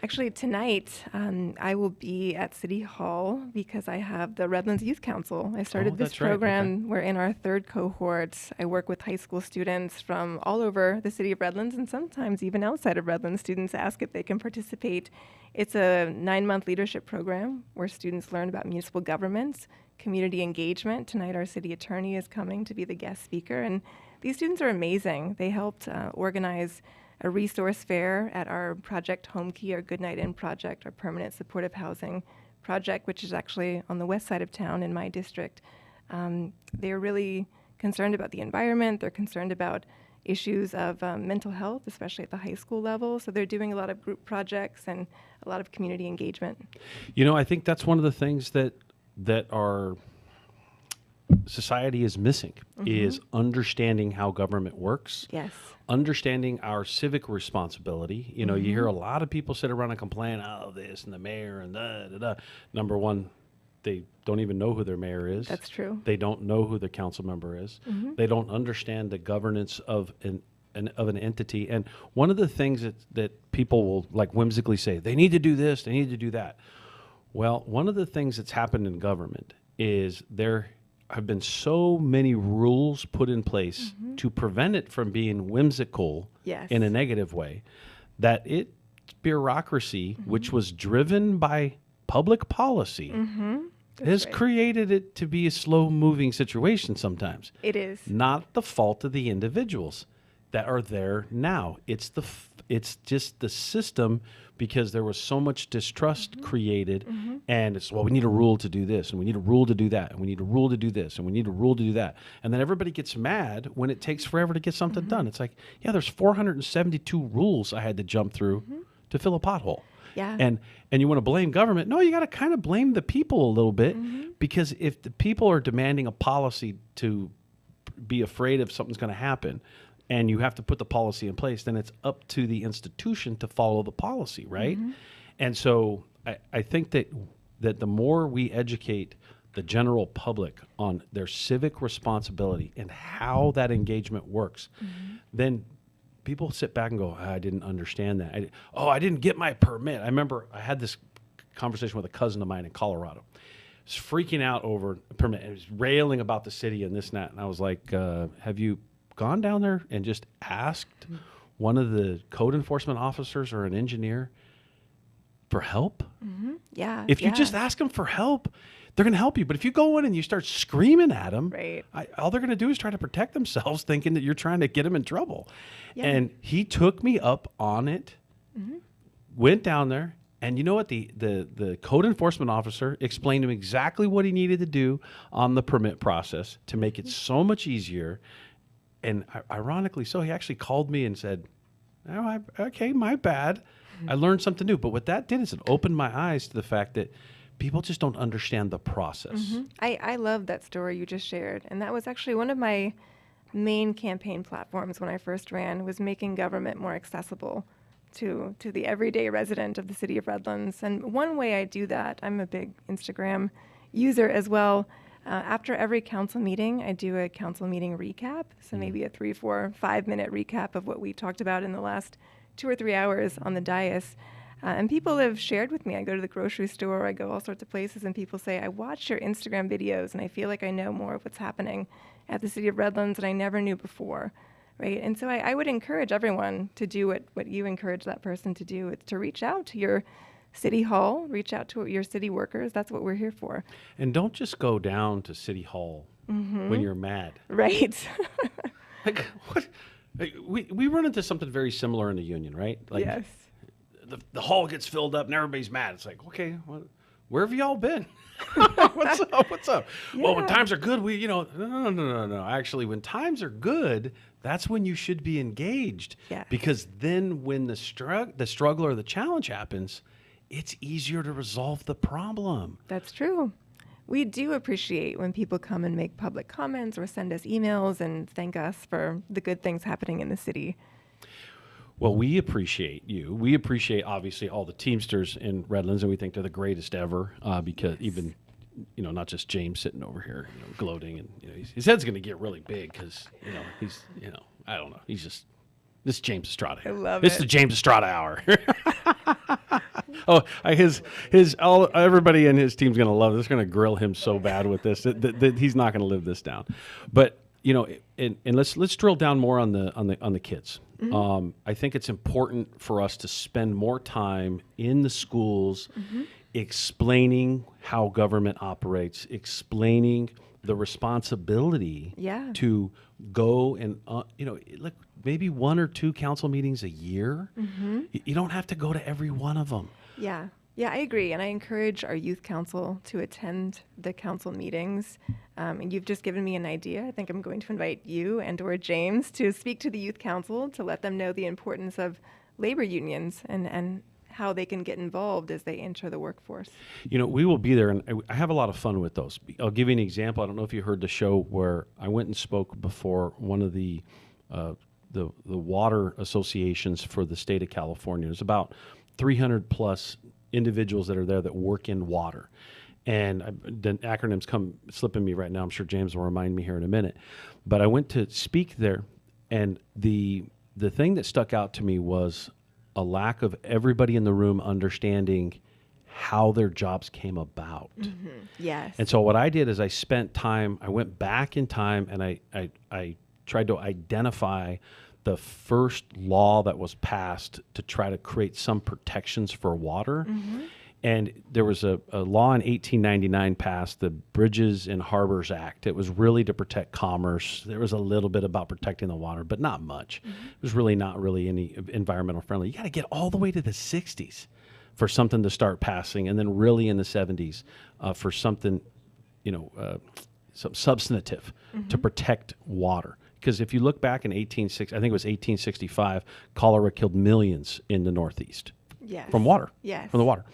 Actually, tonight I will be at City Hall because I have the Redlands Youth Council. I started this program. Right. Okay. We're in our third cohort. I work with high school students from all over the city of Redlands, and sometimes even outside of Redlands. Students ask if they can participate. It's a 9-month leadership program where students learn about municipal governments, community engagement. Tonight our city attorney is coming to be the guest speaker, and these students are amazing. They helped organize a resource fair at our project Home Key, our Good Night In project, our permanent supportive housing project, which is actually on the west side of town in my district. They're really concerned about the environment. They're concerned about issues of mental health, especially at the high school level. So they're doing a lot of group projects and a lot of community engagement. I think that's one of the things that our society is missing, is understanding how government works. Yes. Understanding our civic responsibility. You hear a lot of people sit around and complain, this and the mayor and da. Number one, they don't even know who their mayor is. That's true. They don't know who their council member is. Mhm. They don't understand the governance of an entity. And one of the things that people will like whimsically say, they need to do this, they need to do that. Well, one of the things that's happened in government is there have been so many rules put in place to prevent it from being whimsical Yes. in a negative way, that it's bureaucracy, which was driven by public policy, has created it to be a slow-moving situation sometimes. It is. Not the fault of the individuals that are there now. It's it's just the system, because there was so much distrust created, and it's, well, we need a rule to do this, and we need a rule to do that, and we need a rule to do this, and we need a rule to do that. And then everybody gets mad when it takes forever to get something done. It's like, yeah, there's 472 rules I had to jump through to fill a pothole. Yeah. And you want to blame government? No, you got to kind of blame the people a little bit, because if the people are demanding a policy to be afraid of something's going to happen, and you have to put the policy in place, then it's up to the institution to follow the policy, right? And so I think that the more we educate the general public on their civic responsibility and how that engagement works, then people sit back and go, I didn't understand that. I didn't get my permit. I remember I had this conversation with a cousin of mine in Colorado. He was freaking out over a permit. He was railing about the city and this and that. And I was like, have you gone down there and just asked one of the code enforcement officers or an engineer for help? Yeah. If you just ask them for help, they're going to help you. But if you go in and you start screaming at them, all they're going to do is try to protect themselves, thinking that you're trying to get them in trouble. Yeah. And he took me up on it, went down there, and you know what? The code enforcement officer explained to him exactly what he needed to do on the permit process to make it so much easier. And ironically so, he actually called me and said, okay, my bad. I learned something new. But what that did is it opened my eyes to the fact that people just don't understand the process. I love that story you just shared. And that was actually one of my main campaign platforms when I first ran, was making government more accessible to the everyday resident of the city of Redlands. And one way I do that, I'm a big Instagram user as well. After every council meeting, I do a council meeting recap. So maybe a 3, 4, 5 minute recap of what we talked about in the last 2 or 3 hours on the dais. And people have shared with me. I go to the grocery store, I go all sorts of places, and people say, I watch your Instagram videos and I feel like I know more of what's happening at the city of Redlands than I never knew before. Right? And so I would encourage everyone to do what you encourage that person to do. It's to reach out to your City Hall, reach out to your city workers. That's what we're here for. And don't just go down to City Hall when you're mad. Right. Like, what? We run into something very similar in the union, right? Like, yes. The hall gets filled up and everybody's mad. It's like, okay, where have y'all been? What's up? What's up? Yeah. Well, when times are good, no. Actually, when times are good, that's when you should be engaged. Yeah. Because then when the struggle or the challenge happens, it's easier to resolve the problem. That's true. We do appreciate when people come and make public comments or send us emails and thank us for the good things happening in the city. Well, we appreciate you. We appreciate, obviously, all the Teamsters in Redlands, and we think they're the greatest ever, because even, not just James sitting over here, gloating, and his head's going to get really big because, he's, I don't know. He's just, this is James Estrada. I love This it. is the James Estrada Hour. Everybody in his team's going to love this. They're going to grill him so bad with this that he's not going to live this down. But, and let's drill down more on the kids. I think it's important for us to spend more time in the schools explaining how government operates, explaining the responsibility to go and, like maybe 1 or 2 council meetings a year. You don't have to go to every one of them. Yeah. Yeah, I agree. And I encourage our youth council to attend the council meetings. And you've just given me an idea. I think I'm going to invite you and or James to speak to the youth council to let them know the importance of labor unions and how they can get involved as they enter the workforce. We will be there, and I have a lot of fun with those. I'll give you an example. I don't know if you heard the show where I went and spoke before one of the water associations for the state of California. There's about 300 plus individuals that are there that work in water. And the acronyms come slipping me right now. I'm sure James will remind me here in a minute. But I went to speak there, and the thing that stuck out to me was a lack of everybody in the room understanding how their jobs came about. Mm-hmm. Yes. And so what I did is I went back in time, and I tried to identify the first law that was passed to try to create some protections for water. Mm-hmm. And there was a law in 1899 passed, the Bridges and Harbors Act. It was really to protect commerce. There was a little bit about protecting the water, but not much. Mm-hmm. It was really not really any environmental friendly. You got to get all the way to the 60s for something to start passing, and then really in the 70s for something, some substantive to protect water. Because if you look back in 1865, cholera killed millions in the Northeast. Yes. From water. Yes. From the water.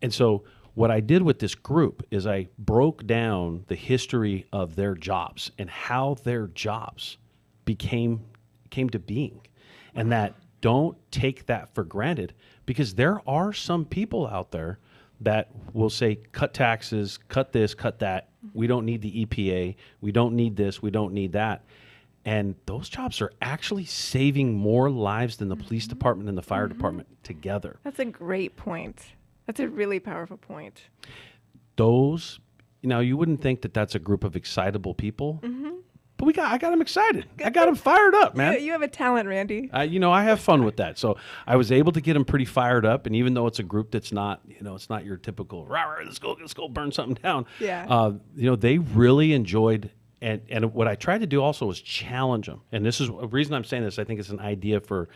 And so what I did with this group is I broke down the history of their jobs and how their jobs came to being. And that don't take that for granted, because there are some people out there that will say, cut taxes, cut this, cut that. We don't need the EPA. We don't need this. We don't need that. And those jobs are actually saving more lives than the police department and the fire department together. That's a great point. That's a really powerful point. Those, you wouldn't think that that's a group of excitable people, but I got them excited. I got them fired up, man. You have a talent, Randy. I have fun with that. So I was able to get them pretty fired up. And even though it's a group that's not, it's not your typical, rah, let's go burn something down. Yeah. They really enjoyed. And what I tried to do also was challenge them. And this is a reason I'm saying this. I think it's an idea for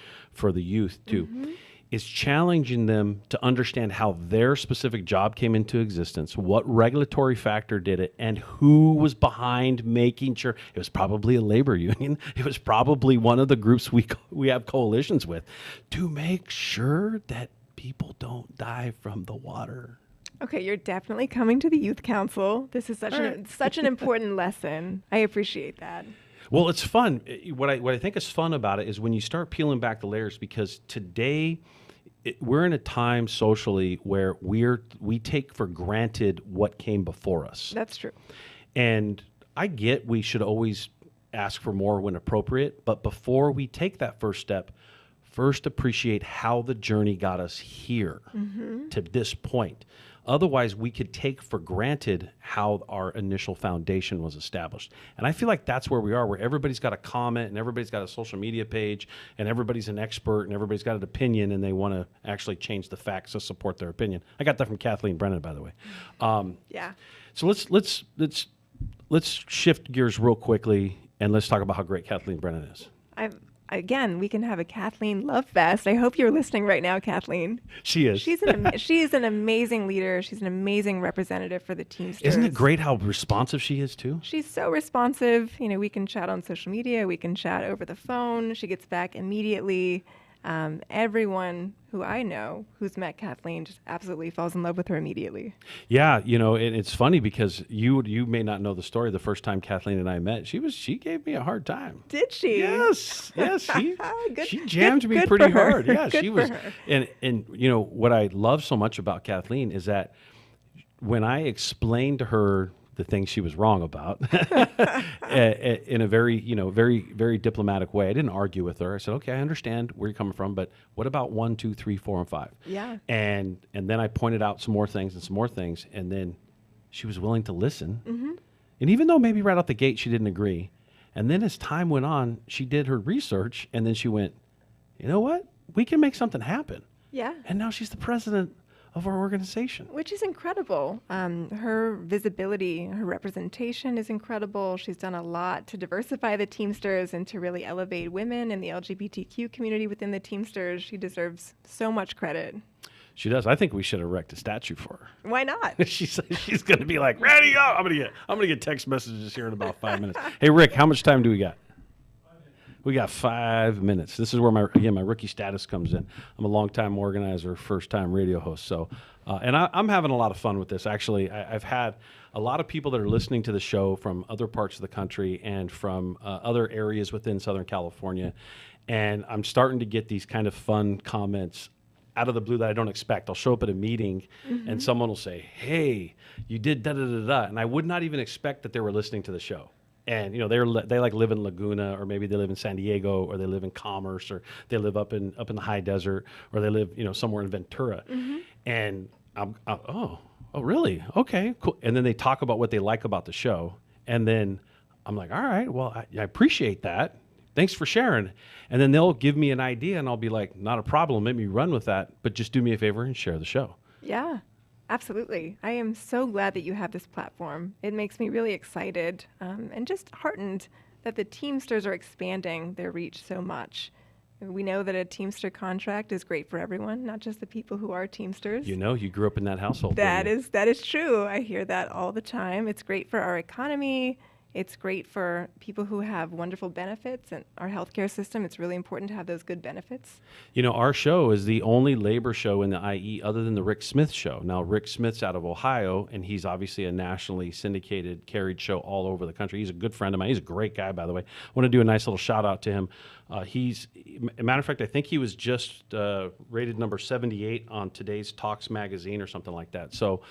the youth too, is challenging them to understand how their specific job came into existence, what regulatory factor did it, and who was behind making sure. It was probably a labor union. It was probably one of the groups we have coalitions with to make sure that people don't die from the water. Okay, you're definitely coming to the youth council. This is such an important lesson. I appreciate that. Well, it's fun. What I think is fun about it is when you start peeling back the layers, because today we're in a time socially where we take for granted what came before us. That's true. And I get we should always ask for more when appropriate, but before we take that first step, first appreciate how the journey got us here to this point. Otherwise, we could take for granted how our initial foundation was established. And I feel like that's where we are, where everybody's got a comment and everybody's got a social media page and everybody's an expert and everybody's got an opinion and they want to actually change the facts to support their opinion. I got that from Kathleen Brennan, by the way. Yeah. So let's shift gears real quickly and let's talk about how great Kathleen Brennan is. Again, we can have a Kathleen love fest. I hope you're listening right now, Kathleen. She is. She is an amazing leader. She's an amazing representative for the Teamsters. Isn't it great how responsive she is, too? She's so responsive. We can chat on social media. We can chat over the phone. She gets back immediately. Everyone who I know who's met Kathleen just absolutely falls in love with her immediately. Yeah, it's funny because you may not know the story. The first time Kathleen and I met, she gave me a hard time. Did she? Yes. She jammed me pretty hard. Yeah, she was. And what I love so much about Kathleen is that when I explained to her the things she was wrong about in a very, very, very diplomatic way. I didn't argue with her. I said, okay, I understand where you're coming from, but what about 1, 2, 3, 4, and 5? Yeah. And then I pointed out some more things, and then she was willing to listen. Mm-hmm. And even though maybe right out the gate she didn't agree, and then as time went on, she did her research, and then she went, you know what? We can make something happen. Yeah. And now she's the president of our organization. Which is incredible. Her visibility, her representation is incredible. She's done a lot to diversify the Teamsters and to really elevate women and the LGBTQ community within the Teamsters. She deserves so much credit. She does. I think we should erect a statue for her. Why not? She's going to be like, ready, go. I'm going to get text messages here in about 5 minutes. Hey, Rick, how much time do we got? We got 5 minutes. This is where my rookie status comes in. I'm a longtime organizer, first-time radio host. So, and I'm having a lot of fun with this. Actually, I've had a lot of people that are listening to the show from other parts of the country and from other areas within Southern California. And I'm starting to get these kind of fun comments out of the blue that I don't expect. I'll show up at a meeting and someone will say, hey, you did da-da-da-da. And I would not even expect that they were listening to the show. And, you know, they like live in Laguna, or maybe they live in San Diego, or they live in Commerce, or they live up in the high desert, or they live, you know, somewhere in Ventura. And I'm oh, really? Okay, cool. And then they talk about what they like about the show. And then I'm like, all right, well, I appreciate that. Thanks for sharing. And then they'll give me an idea, and I'll be like, not a problem. Let me run with that. But just do me a favor and share the show. Yeah, absolutely. I am so glad that you have this platform. It makes me really excited and just heartened that the Teamsters are expanding their reach so much. We know that a Teamster contract is great for everyone, not just the people who are Teamsters. You know, you grew up in that household. That is true. I hear that all the time. It's great for our economy. It's great for people who have wonderful benefits and our healthcare system. It's really important to have those good benefits. You know, our show is the only labor show in the IE other than the Rick Smith show. Now, Rick Smith's out of Ohio, and he's obviously a nationally syndicated, carried show all over the country. He's a good friend of mine. He's a great guy, by the way. I want to do a nice little shout out to him. He's, a matter of fact, I think he was just rated number 78 on today's Talks magazine or something like that. So,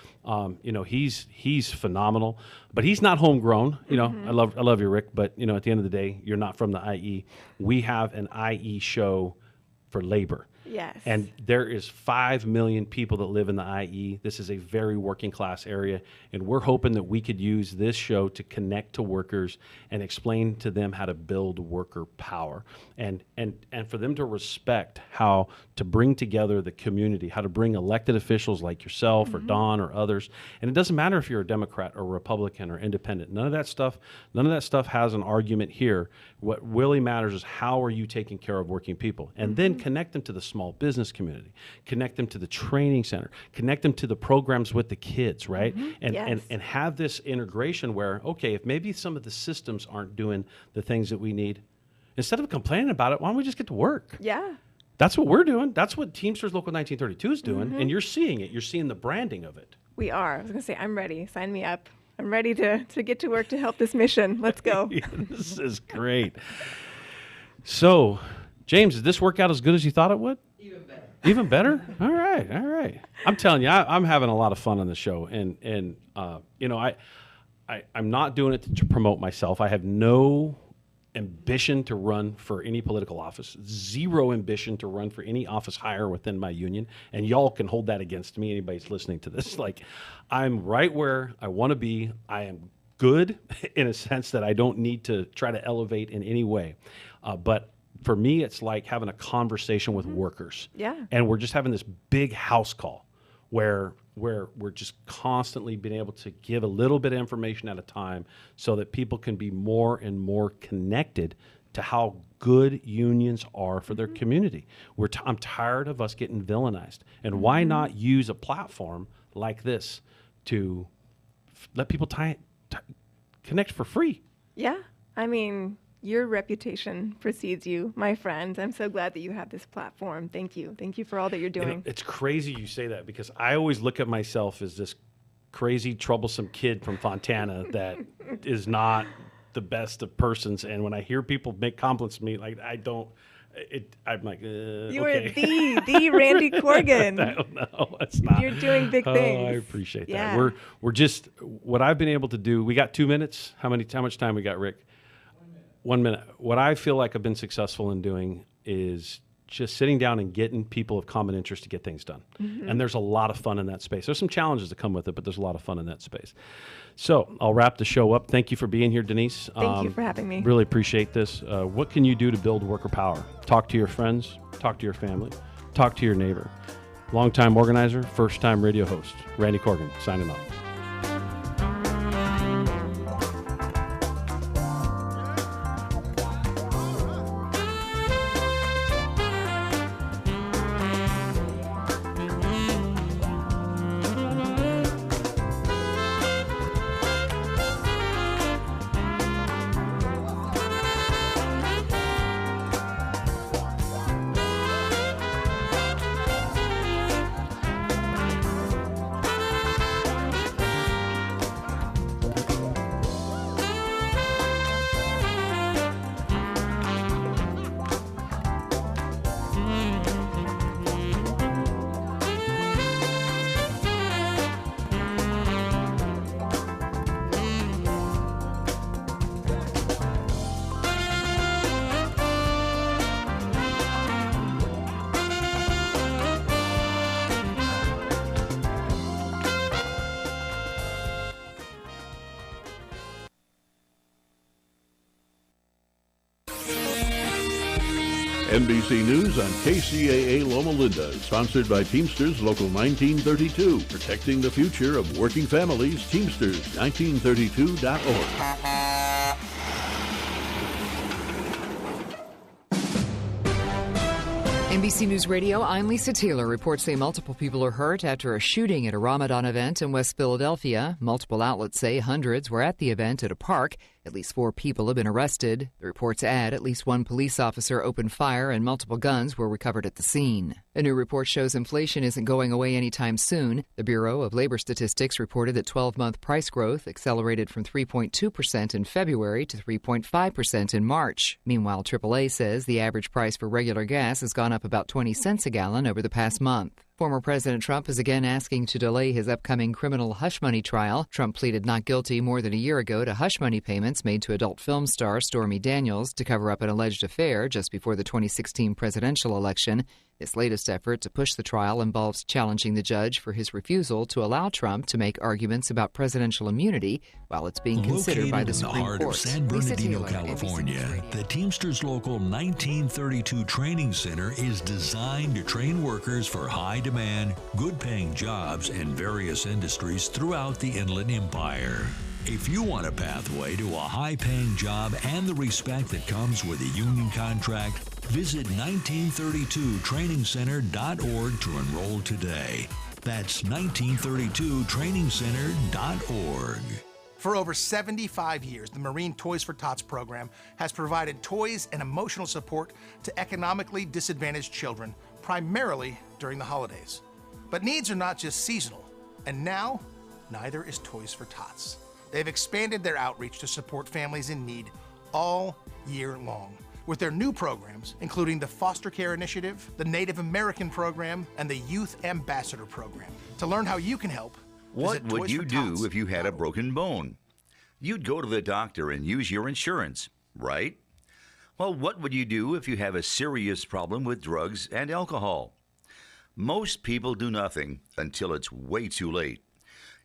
you know, he's phenomenal, but he's not homegrown. You know, I love you, Rick, but you know, at the end of the day, you're not from the IE. We have an IE show for labor. Yes. And there is 5 million people that live in the IE. This is a very working class area. And we're hoping that we could use this show to connect to workers and explain to them how to build worker power and for them to respect how to bring together the community, how to bring elected officials like yourself or Don or others. And it doesn't matter if you're a Democrat or Republican or independent. None of that stuff has an argument here. What really matters is how are you taking care of working people? And then connect them to the small business community, connect them to the training center, connect them to the programs with the kids, right? And have this integration where, okay, if maybe some of the systems aren't doing the things that we need, instead of complaining about it, why don't we just get to work? Yeah. That's what we're doing. That's what Teamsters Local 1932 is doing, and you're seeing it. You're seeing the branding of it. We are. I was going to say, I'm ready. Sign me up. I'm ready to get to work to help this mission. Let's go. This is great. So, James, did this work out as good as you thought it would? Even better? All right. I'm telling you, I'm having a lot of fun on the show, and you know, I'm not doing it to promote myself. I have no ambition to run for any political office, zero ambition to run for any office higher within my union, and y'all can hold that against me, anybody's listening to this. Like, I'm right where I want to be. I am good in a sense that I don't need to try to elevate in any way, but for me, it's like having a conversation with workers. Yeah. And we're just having this big house call where we're just constantly being able to give a little bit of information at a time so that people can be more and more connected to how good unions are for their community. I'm tired of us getting villainized. And why not use a platform like this to let people connect for free? Yeah. I mean, your reputation precedes you, my friend. I'm so glad that you have this platform. Thank you. Thank you for all that you're doing. You know, it's crazy you say that because I always look at myself as this crazy, troublesome kid from Fontana that is not the best of persons. And when I hear people make compliments to me, like I'm like, you okay. are the Randy Corgan. I don't know. It's not. You're doing big things. I appreciate that. Yeah. We're just what I've been able to do. We got 2 minutes. How much time we got, Rick? 1 minute. What I feel like I've been successful in doing is just sitting down and getting people of common interest to get things done. And there's a lot of fun in that space. There's some challenges that come with it, but there's a lot of fun in that space. So I'll wrap the show up. Thank you for being here, Denise. Thank you for having me. Really appreciate this. What can you do to build worker power? Talk to your friends, talk to your family, talk to your neighbor. Longtime organizer, first-time radio host, Randy Corgan, signing off. NBC News on KCAA Loma Linda, sponsored by Teamsters Local 1932, protecting the future of working families. Teamsters1932.org. NBC News Radio, I'm Lisa Taylor. Reports say multiple people are hurt after a shooting at a Ramadan event in West Philadelphia. Multiple outlets say hundreds were at the event at a park. At least 4 people have been arrested. The reports add at least 1 police officer opened fire and multiple guns were recovered at the scene. A new report shows inflation isn't going away anytime soon. The Bureau of Labor Statistics reported that 12-month price growth accelerated from 3.2% in February to 3.5% in March. Meanwhile, AAA says the average price for regular gas has gone up about 20 cents a gallon over the past month. Former President Trump is again asking to delay his upcoming criminal hush money trial. Trump pleaded not guilty more than a year ago to hush money payments made to adult film star Stormy Daniels to cover up an alleged affair just before the 2016 presidential election. This latest effort to push the trial involves challenging the judge for his refusal to allow Trump to make arguments about presidential immunity while it's being considered by the Supreme Court. Located in the heart of San Bernardino, California, the Teamsters Local 1932 Training Center is designed to train workers for high-demand, good-paying jobs in various industries throughout the Inland Empire. If you want a pathway to a high-paying job and the respect that comes with a union contract, visit 1932trainingcenter.org to enroll today. That's 1932trainingcenter.org. For over 75 years, the Marine Toys for Tots program has provided toys and emotional support to economically disadvantaged children, primarily during the holidays. But needs are not just seasonal, and now, neither is Toys for Tots. They've expanded their outreach to support families in need all year long with their new programs, including the Foster Care Initiative, the Native American Program, and the Youth Ambassador Program. To learn how you can help, what would you do if you had a broken bone? You'd go to the doctor and use your insurance, right? Well, what would you do if you have a serious problem with drugs and alcohol? Most people do nothing until it's way too late.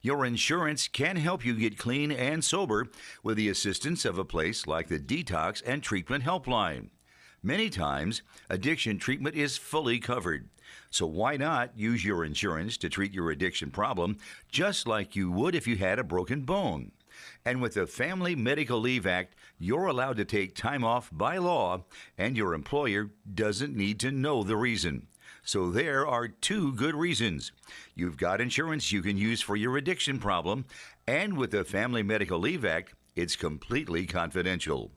Your insurance can help you get clean and sober with the assistance of a place like the Detox and Treatment Helpline. Many times, addiction treatment is fully covered. So why not use your insurance to treat your addiction problem just like you would if you had a broken bone? And with the Family Medical Leave Act, you're allowed to take time off by law, and your employer doesn't need to know the reason. So there are 2 good reasons. You've got insurance you can use for your addiction problem, and with the Family Medical Leave Act, it's completely confidential.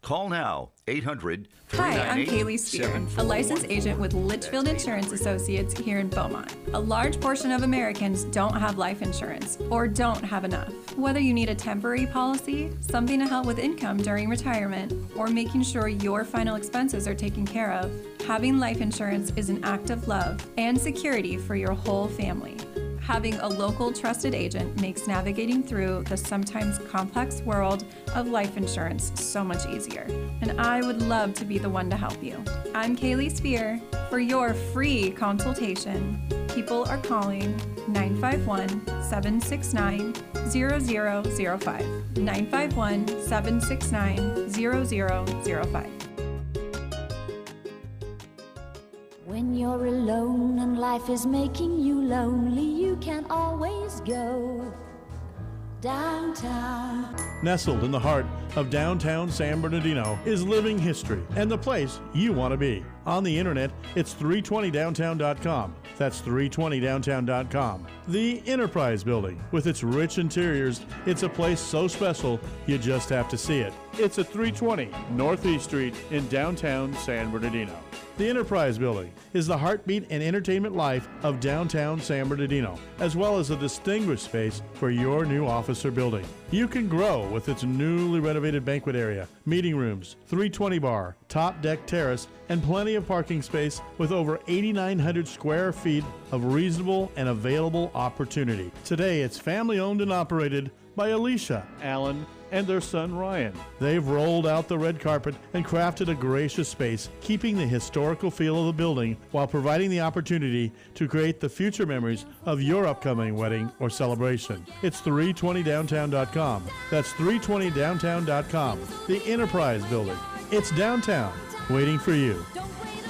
Call now, 800-398-7414. Hi, I'm Kaylee Spear, a licensed agent with Litchfield Insurance Associates here in Beaumont. A large portion of Americans don't have life insurance or don't have enough. Whether you need a temporary policy, something to help with income during retirement, or making sure your final expenses are taken care of, having life insurance is an act of love and security for your whole family. Having a local trusted agent makes navigating through the sometimes complex world of life insurance so much easier. And I would love to be the one to help you. I'm Kaylee Spear. For your free consultation, people are calling 951-769-0005. 951-769-0005. When you're alone and life is making you lonely, you can always go downtown. Nestled in the heart of downtown San Bernardino is Living History and the place you want to be. On the internet, it's 320downtown.com. That's 320downtown.com. The Enterprise Building, with its rich interiors, it's a place so special you just have to see it. It's at 320 Northeast Street in downtown San Bernardino. The Enterprise Building is the heartbeat and entertainment life of downtown San Bernardino, as well as a distinguished space for your new office or building. You can grow with its newly renovated banquet area, meeting rooms, 320 bar, top deck terrace, and plenty of parking space with over 8,900 square feet of reasonable and available opportunity. Today, it's family owned and operated by Alicia, Alan, and their son Ryan. They've rolled out the red carpet and crafted a gracious space, keeping the historical feel of the building while providing the opportunity to create the future memories of your upcoming wedding or celebration. It's 320downtown.com. That's 320downtown.com. The Enterprise Building. It's downtown, waiting for you. Don't wait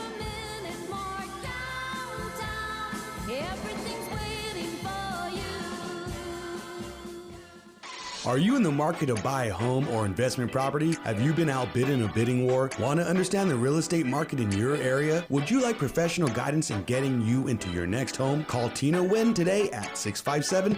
Are you in the market to buy a home or investment property? Have you been outbid in a bidding war? Want to understand the real estate market in your area? Would you like professional guidance in getting you into your next home? Call Tina Nguyen today at 657-38